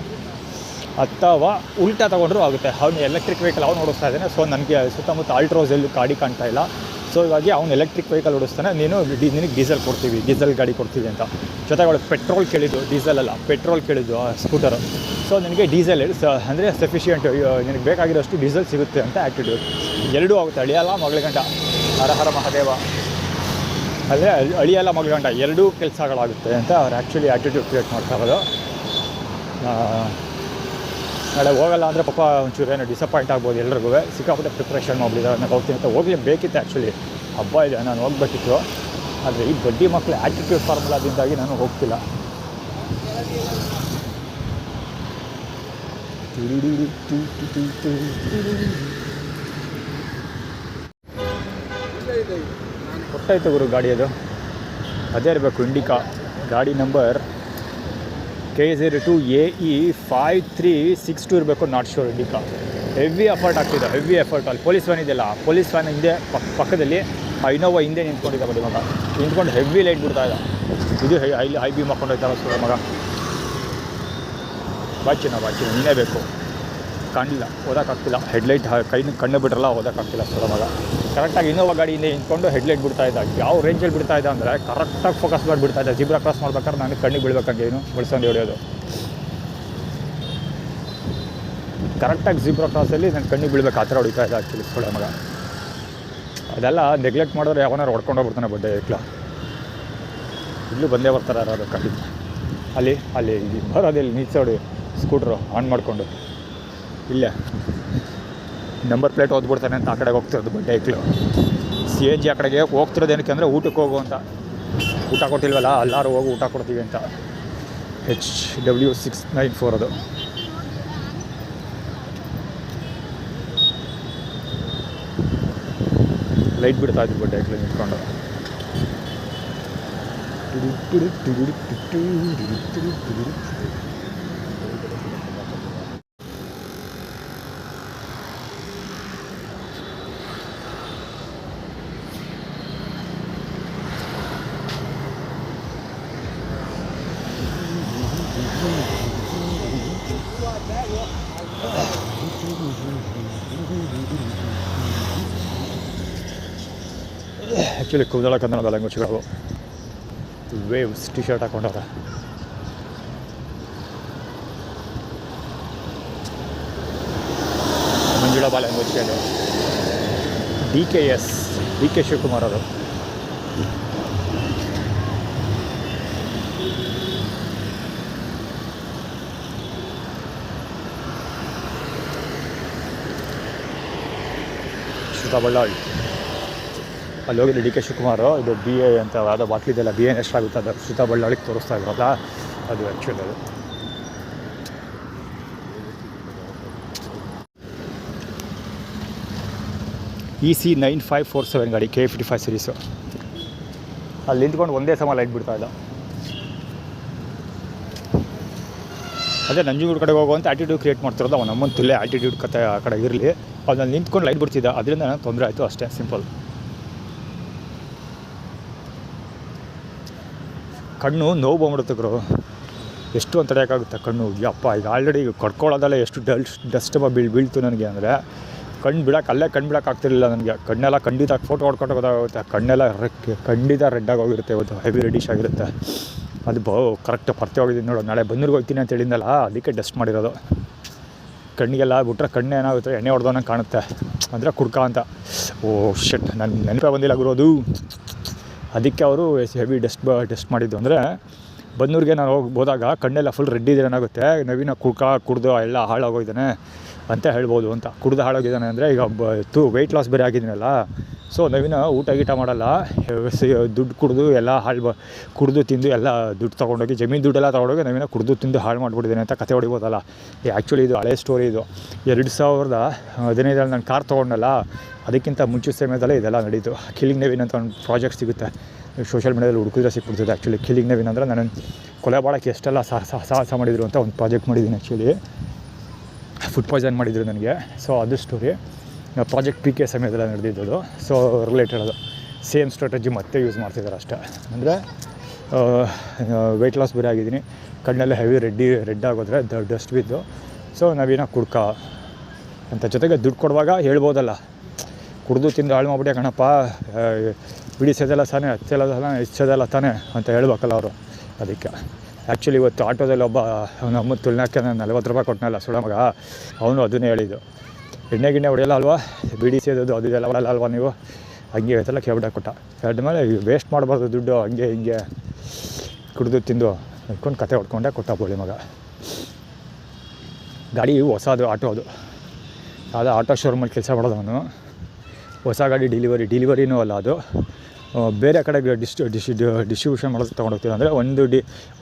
ಅಥವಾ ಉಲ್ಟಾ ತೊಗೊಂಡ್ರೂ ಆಗುತ್ತೆ. ಅವ್ನು ಎಲೆಕ್ಟ್ರಿಕ್ ವೆಹಿಕಲ್ ಅವ್ನು ಓಡಿಸ್ತಾ ಇದ್ದಾನೆ. ಸೊ ನನಗೆ ಸುತ್ತಮುತ್ತ ಆಲ್ಟ್ರೋಸಲ್ಲಿ ಗಾಡಿ ಕಾಣ್ತಾ ಇಲ್ಲ. ಸೊ ಹೀಗಾಗಿ ಅವ್ನು ಎಲೆಕ್ಟ್ರಿಕ್ ವೆಹಿಕಲ್ ಓಡಿಸ್ತಾನೆ, ನಿನಗೆ ಡೀಸೆಲ್ ಕೊಡ್ತೀವಿ, ಡೀಸೆಲ್ ಗಾಡಿ ಕೊಡ್ತೀವಿ ಅಂತ. ಜೊತೆಗೆ ಅವಳು ಪೆಟ್ರೋಲ್ ಕೇಳಿದ್ದು, ಡೀಸೆಲ್ ಅಲ್ಲ ಪೆಟ್ರೋಲ್ ಕೇಳಿದ್ದು ಸ್ಕೂಟರು. ಸೊ ನಿನಗೆ ಡೀಸೆಲ್ ಅಂದರೆ ಸಫಿಷಿಯೆಂಟ್, ನಿನಗೆ ಬೇಕಾಗಿರೋಷ್ಟು ಡೀಸೆಲ್ ಸಿಗುತ್ತೆ ಅಂತ ಆ್ಯಟಿಟ್ಯೂಡ್. ಎರಡೂ ಆಗುತ್ತೆ. ಅಳಿಯಲ್ಲ ಮಗಳ ಹರ ಹರ ಮಹಾದೇವ. ಅಂದರೆ ಅಳಿಯಲ್ಲ ಮಗಳ ಎರಡೂ ಕೆಲಸಗಳಾಗುತ್ತೆ ಅಂತ ಅವ್ರು ಆ್ಯಕ್ಚುಲಿ ಆ್ಯಟಿಟ್ಯೂಡ್ ಕ್ರಿಯೇಟ್ ಮಾಡ್ತಾ ಇರೋದು. ನಾಳೆ ಹೋಗಲ್ಲ ಅಂದರೆ ಪಾಪ ಒಂಚೂರು ಏನೋ ಡಿಸಪಾಯಿಂಟ್ ಆಗ್ಬೋದು ಎಲ್ರಿಗೂ. ಸಿಕ್ಕಾಪಟ್ಟೆ ಪ್ರಿಪ್ರೇಷನ್ ಮಾಡಿಬಿಟ್ಟಿದ್ದಾರೆ. ನಾನು ಹೋಗ್ತೀನಿ ಅಂತ ಹೋಗಲೇಬೇಕಿತ್ತು. ಆ್ಯಕ್ಚುಲಿ ಹಬ್ಬ ಇದೆ, ನಾನು ಹೋಗ್ಬೇಕಿತ್ತು. ಆದರೆ ಈ ಬಡ್ಡಿ ಮಕ್ಕಳು ಆ್ಯಟಿಟ್ಯೂಡ್ ಫಾರ್ಮುಲಾದಿಂದಾಗಿ ನಾನು ಹೋಗ್ತಿಲ್ಲ. ಗೊತ್ತಾಯ್ತು ಗುರು ಗಾಡಿ ಅದು ಅದೇ ಇರಬೇಕು, ಇಂಡಿಕಾ ಗಾಡಿ ನಂಬರ್ K02AE5362 ಇರಬೇಕು, not sure. Indica heavy effort ಆಗ್ತಿದೆ, ಹೆವಿ ಎಫರ್ಟ್. ಅಲ್ಲಿ ಪೊಲೀಸ್ ವ್ಯಾನ್ ಇದೆಯಲ್ಲ, ಪೊಲೀಸ್ ವ್ಯಾನ್ ಹಿಂದೆ ಪಕ್ಕದಲ್ಲಿ ಆ ಇನೋವಾ ಹಿಂದೆ ನಿಂತ್ಕೊಂಡಿದ್ದ ಬಡಿ ಮಗ, ನಿಂತ್ಕೊಂಡು ಹೆವಿ ಲೈಟ್ ಬಿಡ್ತಾ ಇದ್ದ. ಇದು ಹೈ ಬೀಮ್ ಹಾಕ್ಕೊಂಡೋಯ್ತಾರ ಸೂರ ಮಗ. ಬಾಚಿನ ನೀನೇ ಬೇಕು, ಕಾಣಲಿಲ್ಲ, ಓದೋಕ್ಕಾಗ್ತಿಲ್ಲ. ಹೆಡ್ಲೈಟ್ ಕಣ್ಣು ಬಿಟ್ರಲ್ಲ, ಓದೋಕ್ಕಾಗ್ತಿಲ್ಲ ಸೂರ ಮಗ. ಕರೆಕ್ಟಾಗಿ ಇನ್ನೋವಾ ಗಾಡಿಯಿಂದ ನಿಂತ್ಕೊಂಡು ಹೆಡ್ಲೈಟ್ ಬಿಡ್ತಾ ಇದ್ದ. ಯಾವ ರೇಂಜಲ್ಲಿ ಬಿಡ್ತಾ ಇದ್ದ ಅಂದರೆ ಕರೆಕ್ಟಾಗಿ ಫೋಕಸ್ ಮಾಡಿ ಬಿಡ್ತಾ ಇದ್ದ. ಜಿಬ್ರಾ ಕ್ರಾಸ್ ಮಾಡ್ಬೇಕಾದ್ರೆ ನನಗೆ ಕಣ್ಣಿಗೆ ಬೀಳ್ಬೇಕಂಗೆ ಏನು ಬಳಸ್ಕೊಂಡು ಹೊಡೆಯೋದು. ಕರೆಕ್ಟಾಗಿ ಜಿಬ್ರಾ ಕ್ರಾಸಲ್ಲಿ ನನ್ನ ಕಣ್ಣಿಗೆ ಬೀಳ್ಬೇಕು ಆ ಥರ ಹೊಡಿತಾ ಇದ್ದ ಆ್ಯಕ್ಚುಲಿ ಸೂಳೆ ಮಗ. ಅದೆಲ್ಲ ನೆಗ್ಲೆಕ್ಟ್ ಮಾಡಿದ್ರೆ ಯಾವನಾರು ಹೊಡ್ಕೊಂಡು ಹೋಗ್ಬಿಡ್ತಾನೆ ಬಡ್ಡೆ ಏಕ್ಲ. ಇಲ್ಲೂ ಬಂದೇ ಬರ್ತಾರೆ ಯಾರು ಕಡ್ಡಿ. ಅಲ್ಲಿ ಬರೋದಿಲ್ಲ ನಿಲ್ಸೋಡಿ ಸ್ಕೂಟ್ರು ಆನ್ ಮಾಡಿಕೊಂಡು ಇಲ್ಲೇ ನಂಬರ್ ಪ್ಲೇಟ್ ಓದ್ಬಿಡ್ತಾನೆ ಅಂತ ಆ ಕಡೆಗೆ ಹೋಗ್ತಿರೋದು ಬಡ್ಡೆ ಐಕ್ಳು. CNG ಆ ಕಡೆಗೆ ಹೋಗ್ತಿರೋದು ಏನಕ್ಕೆ ಅಂದರೆ ಊಟಕ್ಕೆ ಹೋಗು ಅಂತ. ಊಟ ಕೊಟ್ಟಿಲ್ವಲ್ಲ, ಎಲ್ಲರೂ ಹೋಗಿ ಊಟ ಕೊಡ್ತೀವಿ ಅಂತ. HW694 ಅದು. ಲೈಟ್ ಬಿಡ್ತಾ ಇದ್ವಿ ಬಡ್ಡೆ ಐಕ್ಳು ನಿಂತ್ಕೊಂಡು. ಆ್ಯಕ್ಚುಲಿ ಕೂದಲ ಕನ್ನಡದ ಲ್ಯಾಂಗ್ವೇಜ್ಗಳು ವೇವ್ಸ್ ಟಿ ಶರ್ಟ್ ಹಾಕೊಂಡವ್ರೆ. ಮಂಜುಳಾ ಬಾ ಲ್ಯಾಂಗ್ವೇಜ್ ಕೇಳಿ DK ಶಿವಕುಮಾರ್ ಅವರು. ಶ್ರುತಾ ಬಳ್ಳಾಳಿ ಅಲ್ಲಿ ಹೋಗಿದ್ದು DK ಶಿವಕುಮಾರ್. ಇದು BA ಅಂತ ಯಾವುದೋ ಬಾಟ್ಲಿದೆಲ್ಲ BA ಎಷ್ಟಾಗುತ್ತೆ ಅದು ಶ್ರುತಾ ಬಳ್ಳಾಳಿಗೆ ತೋರಿಸ್ತಾ ಇದ್ರಲ್ಲ ಅದು ಆ್ಯಕ್ಚುಲಿ ಅದು. EC9547 ಗಾಡಿ K55 ಸೀರೀಸು. ಅಲ್ಲಿ ನಿಂತ್ಕೊಂಡು ಒಂದೇ ಸಮ ಲೈಟ್ ಬಿಡ್ತಾ ಇದ್ದ. ಅದೇ ನಂಜನಗೂಡು ಕಡೆಗೆ ಹೋಗುವಂಥ ಆ್ಯಟಿಟ್ಯೂಡ್ ಕ್ರಿಯೇಟ್ ಮಾಡ್ತಿರೋದು. ಅವನ ನಮ್ಮನ್ನು ತುಲ್ಲೆ ಆ್ಯಟಿಟ್ಯೂಡ್ ಕತೆ ಆ ಕಡೆ ಇರಲಿ, ಅದನ್ನು ನಿಂತ್ಕೊಂಡು ಲೈಟ್ ಬಿಡ್ತಿದ್ದ. ಅದರಿಂದ ನನಗೆ ತೊಂದರೆ ಆಯಿತು ಅಷ್ಟೇ, ಸಿಂಪಲ್. ಕಣ್ಣು ನೋವು ಬಂದ್ಬಿಡುತ್ತೆ ಗುರು, ಎಷ್ಟು ಅಂತ ತಡೆಯೋಕ್ಕಾಗುತ್ತೆ ಕಣ್ಣು. ಯಪ್ಪ ಈಗ ಆಲ್ರೆಡಿ ಕಡ್ಕೊಳ್ಳೋದಲ್ಲ ಎಷ್ಟು ಡಸ್ಟ್ ಬೀಳ್ತು ನನಗೆ ಅಂದರೆ ಕಣ್ಣು ಬಿಡೋಕೆ ಅಲ್ಲೇ ಕಣ್ಣು ಬಿಡೋಕ್ಕಾಗ್ತಿರಲಿಲ್ಲ ನನಗೆ. ಕಣ್ಣೆಲ್ಲ ಖಂಡಿತ ಫೋಟೋ ಹೊಡ್ಕೊಂಡು ಗೊತ್ತಾಗುತ್ತೆ. ಕಣ್ಣೆಲ್ಲ ಖಂಡಿತ ರೆಡ್ಡಾಗಿ ಹೋಗಿರುತ್ತೆ, ಇವತ್ತು ಹೆವಿ ರೆಡಿಶ್ ಆಗಿರುತ್ತೆ. ಅದು ಕರೆಕ್ಟ್ ಪರ್ತೆ ಹೋಗಿದ್ದೀನಿ ನೋಡು. ನಾಳೆ ಬಂದೂರಿಗೆ ಹೋಗ್ತೀನಿ ಅಂತ ಹೇಳಿದ್ನಲ್ಲ, ಅದಕ್ಕೆ ಡಸ್ಟ್ ಮಾಡಿರೋದು. ಕಣ್ಣಿಗೆಲ್ಲ ಬಿಟ್ರೆ ಕಣ್ಣು ಏನಾಗುತ್ತೆ, ಎಣ್ಣೆ ಹೊಡೆದವನಂಗೆ ಕಾಣುತ್ತೆ ಅಂದರೆ ಕುಡ್ಕ ಅಂತ. ಓ ಶೆಟ್, ನನ್ನ ನೆನಪೇ ಬಂದಿಲ್ಲ ಗುರು ಅದು. ಅದಕ್ಕೆ ಅವರು ಹೆವಿ ಡಸ್ಟ್ ಮಾಡಿದ್ದು. ಅಂದರೆ ಬನ್ನೂರಿಗೆ ನಾನು ಹೋದಾಗ ಕಣ್ಣೆಲ್ಲ ಫುಲ್ ರೆಡ್ ಇದ್ರೆ ಏನಾಗುತ್ತೆ, ನವೀನ ಕುಡ್ದು ಎಲ್ಲ ಹಾಳಾಗೋಗಿದ್ದಾನೆ ಅಂತ ಹೇಳ್ಬೋದು ಅಂತ. ಕುಡ್ದು ಹಾಳಾಗಿದ್ದಾನೆ ಅಂದರೆ ಈಗ ವೆಯ್ಟ್ ಲಾಸ್ ಬೇರೆ ಆಗಿದ್ದೀನಲ್ಲ, ಸೊ ನವೀನ ಊಟ ಗೀಟ ಮಾಡಲ್ಲ, ದುಡ್ಡು ಕುಡಿದು ಎಲ್ಲ ಕುಡಿದು ತಿಂದು ಎಲ್ಲ ದುಡ್ಡು ತೊಗೊಂಡೋಗಿ ಜಮೀನು ದುಡ್ಡೆಲ್ಲ ತೊಗೊಂಡೋಗಿ ನವೀನ ಕುಡಿದು ತಿಂದು ಹಾಳು ಮಾಡಿಬಿಟ್ಟಿದ್ದೇನೆ ಅಂತ ಕತೆ ಹೊಡಿಬೋದಲ್ಲ. ಆ್ಯಕ್ಚುಲಿ ಇದು ಹಳೆ ಸ್ಟೋರಿ. ಇದು 2015 ನಾನು ಕಾರ್ ತೊಗೊಂಡಲ್ಲ, ಅದಕ್ಕಿಂತ ಮುಂಚೆ ಸಮಯದಲ್ಲೇ ಇದೆಲ್ಲ ನಡೀತು. ಕಿಲ್ಲಿಂಗ್ ನವೀನ್ ಅಂತ ಒಂದು ಪ್ರಾಜೆಕ್ಟ್ ಸಿಗುತ್ತೆ ಸೋಷಿಯಲ್ ಮೀಡಿಯಾದಲ್ಲಿ, ಹುಡುಕಿದ್ರೆ ಸಿಕ್ಬಿಡ್ತದೆ. ಆ್ಯಕ್ಚುಲಿ ಕಿಲ್ಲಿಂಗ್ ನವೀನ್ ಅಂದರೆ ನಾನು ಕೊಲೆ ಬಾಳಕ್ಕೆ ಎಷ್ಟೆಲ್ಲ ಸಾಹಸ ಮಾಡಿದರು ಅಂತ ಒಂದು ಪ್ರಾಜೆಕ್ಟ್ ಮಾಡಿದ್ದೀನಿ. ಆ್ಯಕ್ಚುಲಿ ಫುಡ್ ಪಾಯ್ಸನ್ ಮಾಡಿದ್ರು ನನಗೆ. ಸೊ ಅದು ಸ್ಟೋರಿ ಪ್ರಾಜೆಕ್ಟ್ PK ಸಮಯದಲ್ಲ ನಡೆದಿದ್ದು. ಸೊ ರಿಲೇಟೆಡ್ ಅದು ಸೇಮ್ ಸ್ಟ್ರಾಟಜಿ ಮತ್ತೆ ಯೂಸ್ ಮಾಡ್ತಿದ್ದಾರೆ ಅಷ್ಟೇ. ಅಂದರೆ ವೆಯ್ಟ್ ಲಾಸ್ ಬೇರೆ ಆಗಿದ್ದೀನಿ, ಕಣ್ಣೆಲ್ಲ ಹೆವಿ ರೆಡ್ ಆಗೋದ್ರೆ ಡಸ್ಟ್ ಬಿದ್ದು. ಸೊ ನಾವೇನೋ ಕುಡ್ಕ ಅಂತ ಜೊತೆಗೆ ದುಡ್ಡು ಕೊಡುವಾಗ ಹೇಳ್ಬೋದಲ್ಲ, ಕುಡಿದು ತಿಂದು ಹಾಳು ಮಾಡ್ಬಿಟ್ಟೆ ಕಣಪ್ಪ, ಬಿಡಿಸೋದೆಲ್ಲ ತಾನೇ, ಹೆಚ್ಚೋದೆಲ್ಲ ತಾನೇ ಅಂತ ಹೇಳ್ಬೇಕಲ್ಲ ಅವರು. ಅದಕ್ಕೆ ಆ್ಯಕ್ಚುಲಿ ಇವತ್ತು ಆಟೋದಲ್ಲಿ ಒಬ್ಬ ನಮ್ಮ ತುಳ್ನಾಕ್ಕೆ ನಾನು 40 ರೂಪಾಯಿ ಕೊಟ್ಟನಲ್ಲ ಸುಳ ಮಗ, ಅವನು ಅದನ್ನೇ ಹೇಳಿದ್ದು. ಎಣ್ಣೆ ಗಿಣ್ಣೆ ಹೊಡೆಯಲ್ಲ ಅಲ್ವಾ, ಬಿಡಿ ಸೇದೋದು ಅದು ಇದೆಲ್ಲ ಹೊಡಲ್ಲ ಅಲ್ವಾ ನೀವು, ಹಂಗೆ ಇವತ್ತೆಲ್ಲ ಕೇಳ್ಬಿಟ್ಟ ಕೊಟ್ಟ. ಮೇಲೆ ವೇಸ್ಟ್ ಮಾಡಬಾರ್ದು ದುಡ್ಡು, ಹಿಂಗೆ ಕುಡಿದು ತಿಂದು ಇಟ್ಕೊಂಡು ಕತೆ ಹೊಡ್ಕೊಂಡೆ ಕೊಟ್ಟ ಬೋಳಿ ಮಗ. ಗಾಡಿ ಹೊಸದು ಆಟೋ, ಅದು ಯಾವುದೋ ಆಟೋ ಶೋರೂಮಲ್ಲಿ ಕೆಲಸ ಮಾಡೋದು ಅವನು. ಹೊಸ ಗಾಡಿ ಡೆಲಿವರಿನೂ ಅಲ್ಲ ಅದು, ಬೇರೆ ಕಡೆಗೆ ಡಿಸ್ಟ್ರಿಬ್ಯೂಷನ್ ಮಾಡೋದಕ್ಕೆ ತೊಗೊಂಡೋಗ್ತೀವಿ. ಅಂದರೆ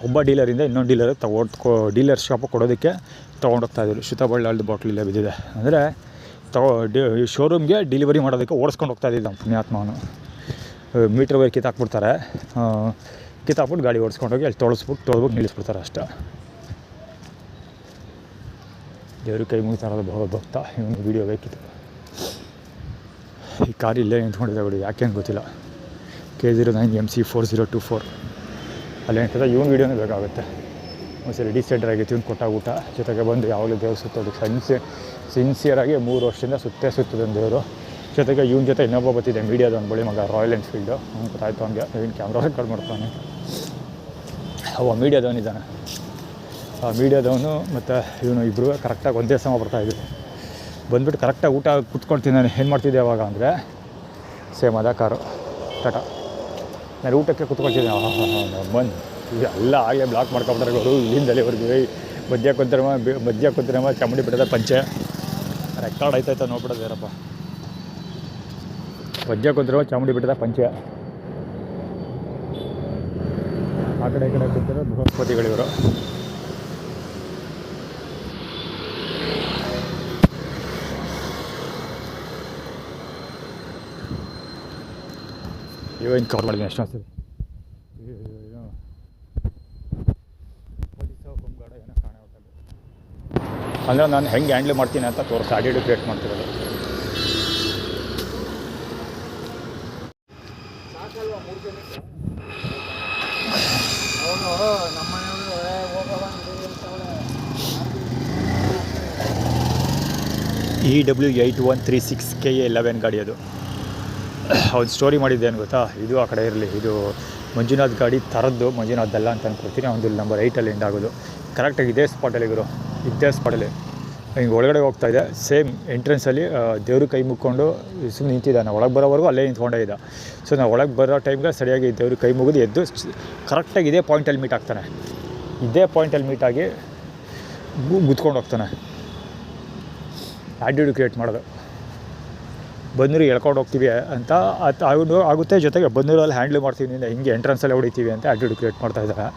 ಒಬ್ಬ ಡೀಲರಿಂದ ಇನ್ನೊಂದು ಡೀಲರ್ ಶಾಪಿಗೆ ಕೊಡೋದಕ್ಕೆ ತೊಗೊಂಡೋಗ್ತಾಯಿದ್ರು. ಶುತಬಳ್ಳಾಳ್ದು ಬಾಟ್ಲ್ ಇಲ್ಲೇ ಬಿದ್ದಿದೆ. ಅಂದರೆ ಶೋರೂಮ್ಗೆ ಡೆಲಿವರಿ ಮಾಡೋದಕ್ಕೆ ಓಡಿಸ್ಕೊಂಡು ಹೋಗ್ತಾಯಿದ್ದಿದ್ದು ನಮ್ಮ ಪುಣ್ಯಾತ್ಮನು. ಮೀಟ್ರ್ ವೈರ್ ಕಿತ್ತಾಕ್ಬಿಡ್ತಾರೆ, ಕಿತ್ತಾಕ್ಬಿಟ್ಟು ಗಾಡಿ ಓಡಿಸ್ಕೊಂಡೋಗಿ ಅಲ್ಲಿ ತೊಳೆದ್ಬಿಟ್ಟು ನಿಲ್ಲಿಸ್ಬಿಡ್ತಾರೆ ಅಷ್ಟೇ. ದೇವ್ರ ಕೈ ಮುಗಿತಾ ಇರೋದು ಭಕ್ತ. ಇವನು ವೀಡಿಯೋ ಬೇಕಿತ್ತು. ಈ ಕಾರ್ ಇಲ್ಲೇ ನಿಂತ್ಕೊಂಡಿದ್ದೆ ಬಿಡಿ, ಯಾಕೇನು ಗೊತ್ತಿಲ್ಲ. K09 MC4024 ಅಲ್ಲೇ ನಿಂತಿದೆ. ಇವನು ವೀಡಿಯೋನೇ ಬೇಕಾಗುತ್ತೆ. ಒಂದ್ಸರಿ ಡಿಸೈಡರ್ ಆಗಿತ್ತು ಇವ್ನು ಕೊಟ್ಟಾಗ ಊಟ ಜೊತೆಗೆ ಬಂದು ಯಾವಾಗಲೂ ದೇವ್ರು ಸುತ್ತೋದಕ್ಕೆ ಸಿನ್ಸಿಯರಾಗಿ 3 ವರ್ಷದಿಂದ ಸುತ್ತದೆ ದೇವರು. ಜೊತೆಗೆ ಇವನ ಜೊತೆ ಇನ್ನೊಬ್ಬ ಬರ್ತಿದ್ದೆ ಮೀಡಿಯಾದವ್ನು ಬಳಿ ಮಗ, ರಾಯಲ್ ಎನ್ಫೀಲ್ಡು. ಅವ್ನು ಗೊತ್ತಾಯ್ತು ಹಂಗೆ ಇವನು ಕ್ಯಾಮ್ರಾ ರೆಕಾರ್ಡ್ ಮಾಡ್ತಾನೆ. ಮೀಡಿಯಾದವನಿದ್ದಾನೆ. ಆ ಮೀಡಿಯಾದವನು ಮತ್ತು ಇವನು ಇಬ್ಬರು ಕರೆಕ್ಟಾಗಿ ಒಂದೇ ಸಮ ಬರ್ತಾಯಿದ್ರು. ಬಂದುಬಿಟ್ಟು ಕರೆಕ್ಟಾಗಿ ಊಟ ಕುತ್ಕೊಳ್ತೀನಿ. ನಾನು ಏನು ಮಾಡ್ತಿದ್ದೆ ಅವಾಗ ಅಂದರೆ ಸೇಮ್ ಅದ ಕಾರು ಟಾಟಾ. ನಾನು ಊಟಕ್ಕೆ ಕುತ್ಕೊಳ್ತಿದ್ದೆ. ಬಂದು ಎಲ್ಲ ಆಗಲೇ ಬ್ಲಾಕ್ ಮಾಡ್ಕೊಬಿಟ್ರೆ ಅವರು ಇಲ್ಲಿಂದಲ್ಲಿವರೆಗೂ ಮಧ್ಯ ಕುಂತಿರಮ್ಮ ಚಾಮುಂಡಿ ಬೆಟ್ಟದ ಪಂಚೆ ರೆಕಾರ್ಡ್ ಆಯ್ತಾಯ್ತಾ ನೋಡ್ಬಿಡೋದೇರಪ್ಪ. ಮಧ್ಯ ಕುಂತಿರಮ್ಮ ಚಾಮುಂಡಿ ಬೆಟ್ಟದ ಪಂಚೆ. ಆ ಕಡೆ ಈ ಕಡೆ ಕುಂತಿರೋ ಬೃಹಸ್ಪತಿಗಳಿವರು. ಏನು ಕವರ್ ಮಾಡಿದ್ದೀನಿ ಅಷ್ಟು ಅನ್ಸರಿ. ಏನೋ ಕಾಣೆ ಹೋಟೆಲ್ ಅಂದರೆ ನಾನು ಹೆಂಗೆ ಹ್ಯಾಂಡ್ಲ್ ಮಾಡ್ತೀನಿ ಅಂತ ತೋರಿಸಿ ಆಡಿಯೋ ಕ್ರಿಯೇಟ್ ಮಾಡ್ತಿರೋದು. EW8136 KA11 ಗಾಡಿ ಅದು. ಅವ್ನು ಸ್ಟೋರಿ ಮಾಡಿದ್ದೆ ಏನು ಗೊತ್ತಾ, ಇದು ಆ ಕಡೆ ಇರಲಿ, ಇದು ಮಂಜುನಾಥ್ ಗಾಡಿ ಥರದ್ದು ಮಂಜುನಾಥ್ ಅಲ್ಲ ಅಂತ ಅಂದ್ಕೊಳ್ತೀನಿ. ಒಂದು ನಂಬರ್ 8 ಎಂಡ್ ಆಗೋದು ಕರೆಕ್ಟಾಗಿ ಇದೇ ಸ್ಪಾಟಲ್ಲಿ ಇದೇ ಸ್ಪಾಟಲ್ಲಿ ಹಿಂಗೆ ಒಳಗಡೆ ಹೋಗ್ತಾಯಿದ್ದೆ. ಸೇಮ್ ಎಂಟ್ರೆನ್ಸಲ್ಲಿ ದೇವ್ರ ಕೈ ಮುಕ್ಕೊಂಡು ಸುಮ್ಮನೆ ನಿಂತಿದ್ದ. ನಾವು ಒಳಗೆ ಬರೋವರೆಗೂ ಅಲ್ಲೇ ನಿಂತ್ಕೊಂಡೇ ಇದ್ದ. ಸೊ ನಾವು ಒಳಗೆ ಬರೋ ಟೈಮ್ಗೆ ಸರಿಯಾಗಿ ದೇವ್ರ ಕೈ ಮುಗಿದು ಎದ್ದು ಕರೆಕ್ಟಾಗಿ ಇದೇ ಪಾಯಿಂಟಲ್ಲಿ ಮೀಟ್ ಆಗ್ತಾನೆ. ಇದೇ ಪಾಯಿಂಟಲ್ಲಿ ಮೀಟಾಗಿ ಗುದ್ಕೊಂಡು ಹೋಗ್ತಾನೆ. ಆ್ಯಟಿಟ್ಯೂಡ್ ಕ್ರಿಯೇಟ್ ಮಾಡೋದು. ಬಂದರು ಎಳ್ಕೊಂಡು ಹೋಗ್ತೀವಿ ಅಂತ ಅವನು ಆಗುತ್ತೆ. ಜೊತೆಗೆ ಬಂದೂರಲ್ಲಿ ಹ್ಯಾಂಡ್ಲ್ ಮಾಡ್ತೀವಿ, ಹಿಂಗೆ ಎಂಟ್ರೆನ್ಸಲ್ಲೇ ಹೊಡಿತೀವಿ ಅಂತ ಆ್ಯಟಿಟ್ಯೂಡ್ ಕ್ರಿಯೇಟ್ ಮಾಡ್ತಾಯಿದ್ದಾರೆ.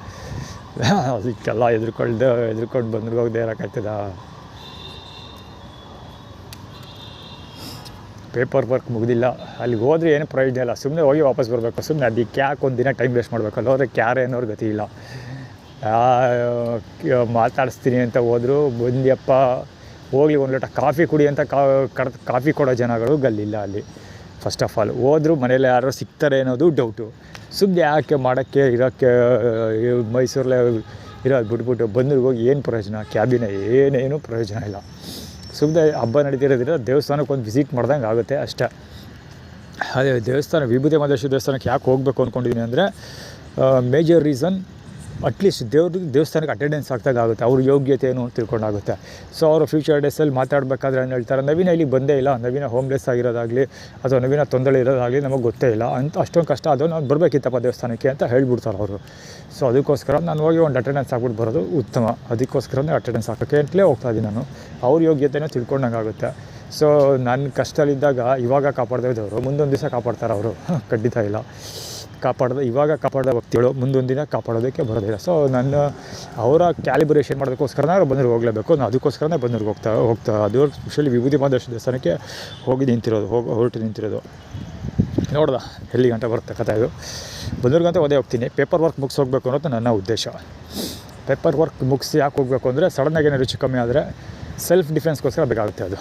ಅದಕ್ಕೆಲ್ಲ ಎದ್ರುಕೊಂಡು ಬಂದ್ರು ಹೋಗದೆ ಇರೋಕ್ಕಾಗ್ತದ. Paper work ಮುಗಿದಿಲ್ಲ. ಅಲ್ಲಿಗೆ ಹೋದ್ರೆ ಏನು ಪ್ರಯೋಜನ ಇಲ್ಲ. ಸುಮ್ಮನೆ ಹೋಗಿ ವಾಪಸ್ ಬರಬೇಕು. ಸುಮ್ಮನೆ ಅದಕ್ಕೆ ಯಾಕೆ ಒಂದು ದಿನ ಟೈಮ್ ವೇಸ್ಟ್ ಮಾಡಬೇಕಲ್ಲ. ಹೋದ್ರೆ ಕ್ಯಾರೆ ಅನ್ನೋರು ಗತಿ ಇಲ್ಲ. ಮಾತಾಡಿಸ್ತೀನಿ ಅಂತ ಹೋದ್ರು ಬಂದ್ಯಪ್ಪ ಹೋಗ್ಲಿ ಒಂದು ಲೋಟ ಕಾಫಿ ಕುಡಿ ಅಂತ ಕಾಫಿ ಕೊಡೋ ಜನಗಳು ಗಲ್ಲಿಲ್ಲ ಅಲ್ಲಿ. ಫಸ್ಟ್ ಆಫ್ ಆಲ್ ಹೋದ್ರು ಮನೇಲಿ ಯಾರೋ ಸಿಗ್ತಾರೆ ಅನ್ನೋದು ಡೌಟು. ಸುಮ್ಮನೆ ಯಾಕೆ ಮಾಡೋಕ್ಕೆ ಇರೋಕ್ಕೆ ಮೈಸೂರಲ್ಲೇ ಇರೋದು ಬಿಟ್ಬಿಟ್ಟು ಬಂದ್ರಿಗೆ ಹೋಗಿ ಏನು ಪ್ರಯೋಜನ? ಕ್ಯಾಬಿನ ಏನೇನು ಪ್ರಯೋಜನ ಇಲ್ಲ. ಸುಮ್ಮನೆ ಹಬ್ಬ ನಡೀತಿರೋದ್ರಿಂದ ದೇವಸ್ಥಾನಕ್ಕೆ ಒಂದು ವಿಸಿಟ್ ಮಾಡ್ದಂಗೆ ಆಗುತ್ತೆ ಅಷ್ಟೇ. ಅದೇ ದೇವಸ್ಥಾನ ವಿಭೂತಿ ಮಹದೇಶ್ವರ ದೇವಸ್ಥಾನಕ್ಕೆ ಯಾಕೆ ಹೋಗಬೇಕು ಅಂದ್ಕೊಂಡಿದ್ದೀನಿ ಅಂದರೆ ಮೇಜರ್ ರೀಸನ್ ಅಟ್ಲೀಸ್ಟ್ ದೇವಸ್ಥಾನಕ್ಕೆ ಅಟೆಂಡೆನ್ಸ್ ಆಗ್ದಾಗ ಆಗುತ್ತೆ. ಅವ್ರ ಯೋಗ್ಯತೆ ಏನು ಅಂತ ತಿಳ್ಕೊಂಡಾಗುತ್ತೆ. ಸೊ ಅವರು ಫ್ಯೂಚರ್ ಡೇಸಲ್ಲಿ ಮಾತಾಡಬೇಕಾದ್ರೆ ಏನು ಹೇಳ್ತಾರೆ, ನವೀನ ಇಲ್ಲಿಗೆ ಬಂದೇ ಇಲ್ಲ, ನವೀನ ಹೋಮ್ಲೆಸ್ ಆಗಿರೋದಾಗಲಿ ಅಥವಾ ನವೀನ ತೊಂದರೆ ಇರೋದಾಗಲಿ ನಮಗೆ ಗೊತ್ತೇ ಇಲ್ಲ ಅಂತ ಅಷ್ಟೊಂದು ಕಷ್ಟ ಅದು ನಾವು ಬರಬೇಕಿತ್ತಪ್ಪ ದೇವಸ್ಥಾನಕ್ಕೆ ಅಂತ ಹೇಳ್ಬಿಡ್ತಾರೆ ಅವರು. ಸೊ ಅದಕ್ಕೋಸ್ಕರ ನಾನು ಹೋಗಿ ಒಂದು ಅಟೆಂಡೆನ್ಸ್ ಹಾಕ್ಬಿಟ್ಟು ಬರೋದು ಉತ್ತಮ. ಅದಕ್ಕೋಸ್ಕರನೇ ಅಟೆಂಡೆನ್ಸ್ ಹಾಕೋಕ್ಕೆ ಅಂತಲೇ ಹೋಗ್ತಾಯಿದ್ದೀನಿ ನಾನು. ಅವ್ರ ಯೋಗ್ಯತೆನೂ ತಿಳ್ಕೊಂಡಂಗೆ ಆಗುತ್ತೆ. ಸೊ ನನ್ನ ಕಷ್ಟದಲ್ಲಿದ್ದಾಗ ಇವಾಗ ಕಾಪಾಡದೇ ಇದ್ದವರು ಮುಂದೊಂದು ದಿವಸ ಕಾಪಾಡ್ತಾರೆ ಅವರು. ಖಂಡಿತ ಇಲ್ಲ. ಇವಾಗ ಕಾಪಾಡಿದ ವ್ಯಕ್ತಿಗಳು ಮುಂದೊಂದು ದಿನ ಕಾಪಾಡೋದಕ್ಕೆ ಬರೋದಿಲ್ಲ. ಸೊ ನನ್ನ ಅವರ ಕ್ಯಾಲಿಬ್ರೇಷನ್ ಮಾಡೋದಕ್ಕೋಸ್ಕರನೇ ಅವ್ರು ಬಂದರು ಹೋಗಲೇಬೇಕು. ನಾನು ಅದಕ್ಕೋಸ್ಕರನೇ ಬಂದರು ಹೋಗ್ತಾ ಅದು ಸ್ಪೆಷಲಿ ವಿಭೂತಿ ಮಹದೇಶ್ವರ ದೇವಸ್ಥಾನಕ್ಕೆ ಹೋಗಿ ಹೊರಟು ನಿಂತಿರೋದು. ನೋಡ್ದ ಎಲ್ಲಿ ಗಂಟೆ ಬರುತ್ತೆ ಕಥೆ. ಇದು ಬಂದೂರ್ಗಂತ ಓದೇ ಹೋಗ್ತೀನಿ. ಪೇಪರ್ ವರ್ಕ್ ಮುಗಿಸಿ ಹೋಗಬೇಕು ಅನ್ನೋದು ನನ್ನ ಉದ್ದೇಶ. ಪೇಪರ್ ವರ್ಕ್ ಮುಗಿಸಿ ಯಾಕೆ ಹೋಗಬೇಕು ಅಂದರೆ ಸಡನ್ನಾಗಿ ಏನಾದ್ರು ಹೆಚ್ಚು ಕಮ್ಮಿ ಆದರೆ ಸೆಲ್ಫ್ ಡಿಫೆನ್ಸ್ಗೋಸ್ಕರ ಬೇಕಾಗುತ್ತೆ. ಅದು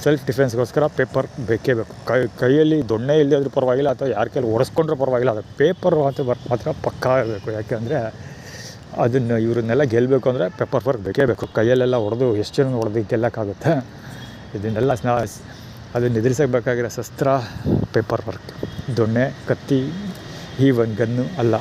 ಸೆಲ್ಫ್ ಡಿಫೆನ್ಸ್ಗೋಸ್ಕರ ಪೇಪರ್ ಬೇಕೇ ಬೇಕು. ಕೈಯಲ್ಲಿ ದೊಣ್ಣೆ ಇಲ್ಲದೆ ಆದರೂ ಪರವಾಗಿಲ್ಲ ಅಥವಾ ಯಾರ ಕೈಯಲ್ಲಿ ಓಡಿಸ್ಕೊಂಡ್ರೂ ಪರವಾಗಿಲ್ಲ. ಅದು ಪೇಪರ್ ಅಂತ ವರ್ಕ್ ಮಾತ್ರ ಪಕ್ಕಾ ಇರಬೇಕು. ಯಾಕೆಂದರೆ ಅದನ್ನು ಇವ್ರನ್ನೆಲ್ಲ ಗೆಲ್ಲಬೇಕು ಅಂದರೆ ಪೇಪರ್ ವರ್ಕ್ ಬೇಕೇ ಬೇಕು. ಕೈಯಲ್ಲೆಲ್ಲ ಹೊಡೆದು ಎಷ್ಟು ಜನ ಹೊಡೆದು ಗೆಲ್ಲಕ್ಕಾಗುತ್ತೆ? ಇದನ್ನೆಲ್ಲ ಅದನ್ನು ಎದುರಿಸಬೇಕಾಗಿರೋ ಶಸ್ತ್ರ ಪೇಪರ್ ವರ್ಕ್. ದೊಣ್ಣೆ, ಕತ್ತಿ, ಈವನ್ ಗನ್ನು ಅಲ್ಲ.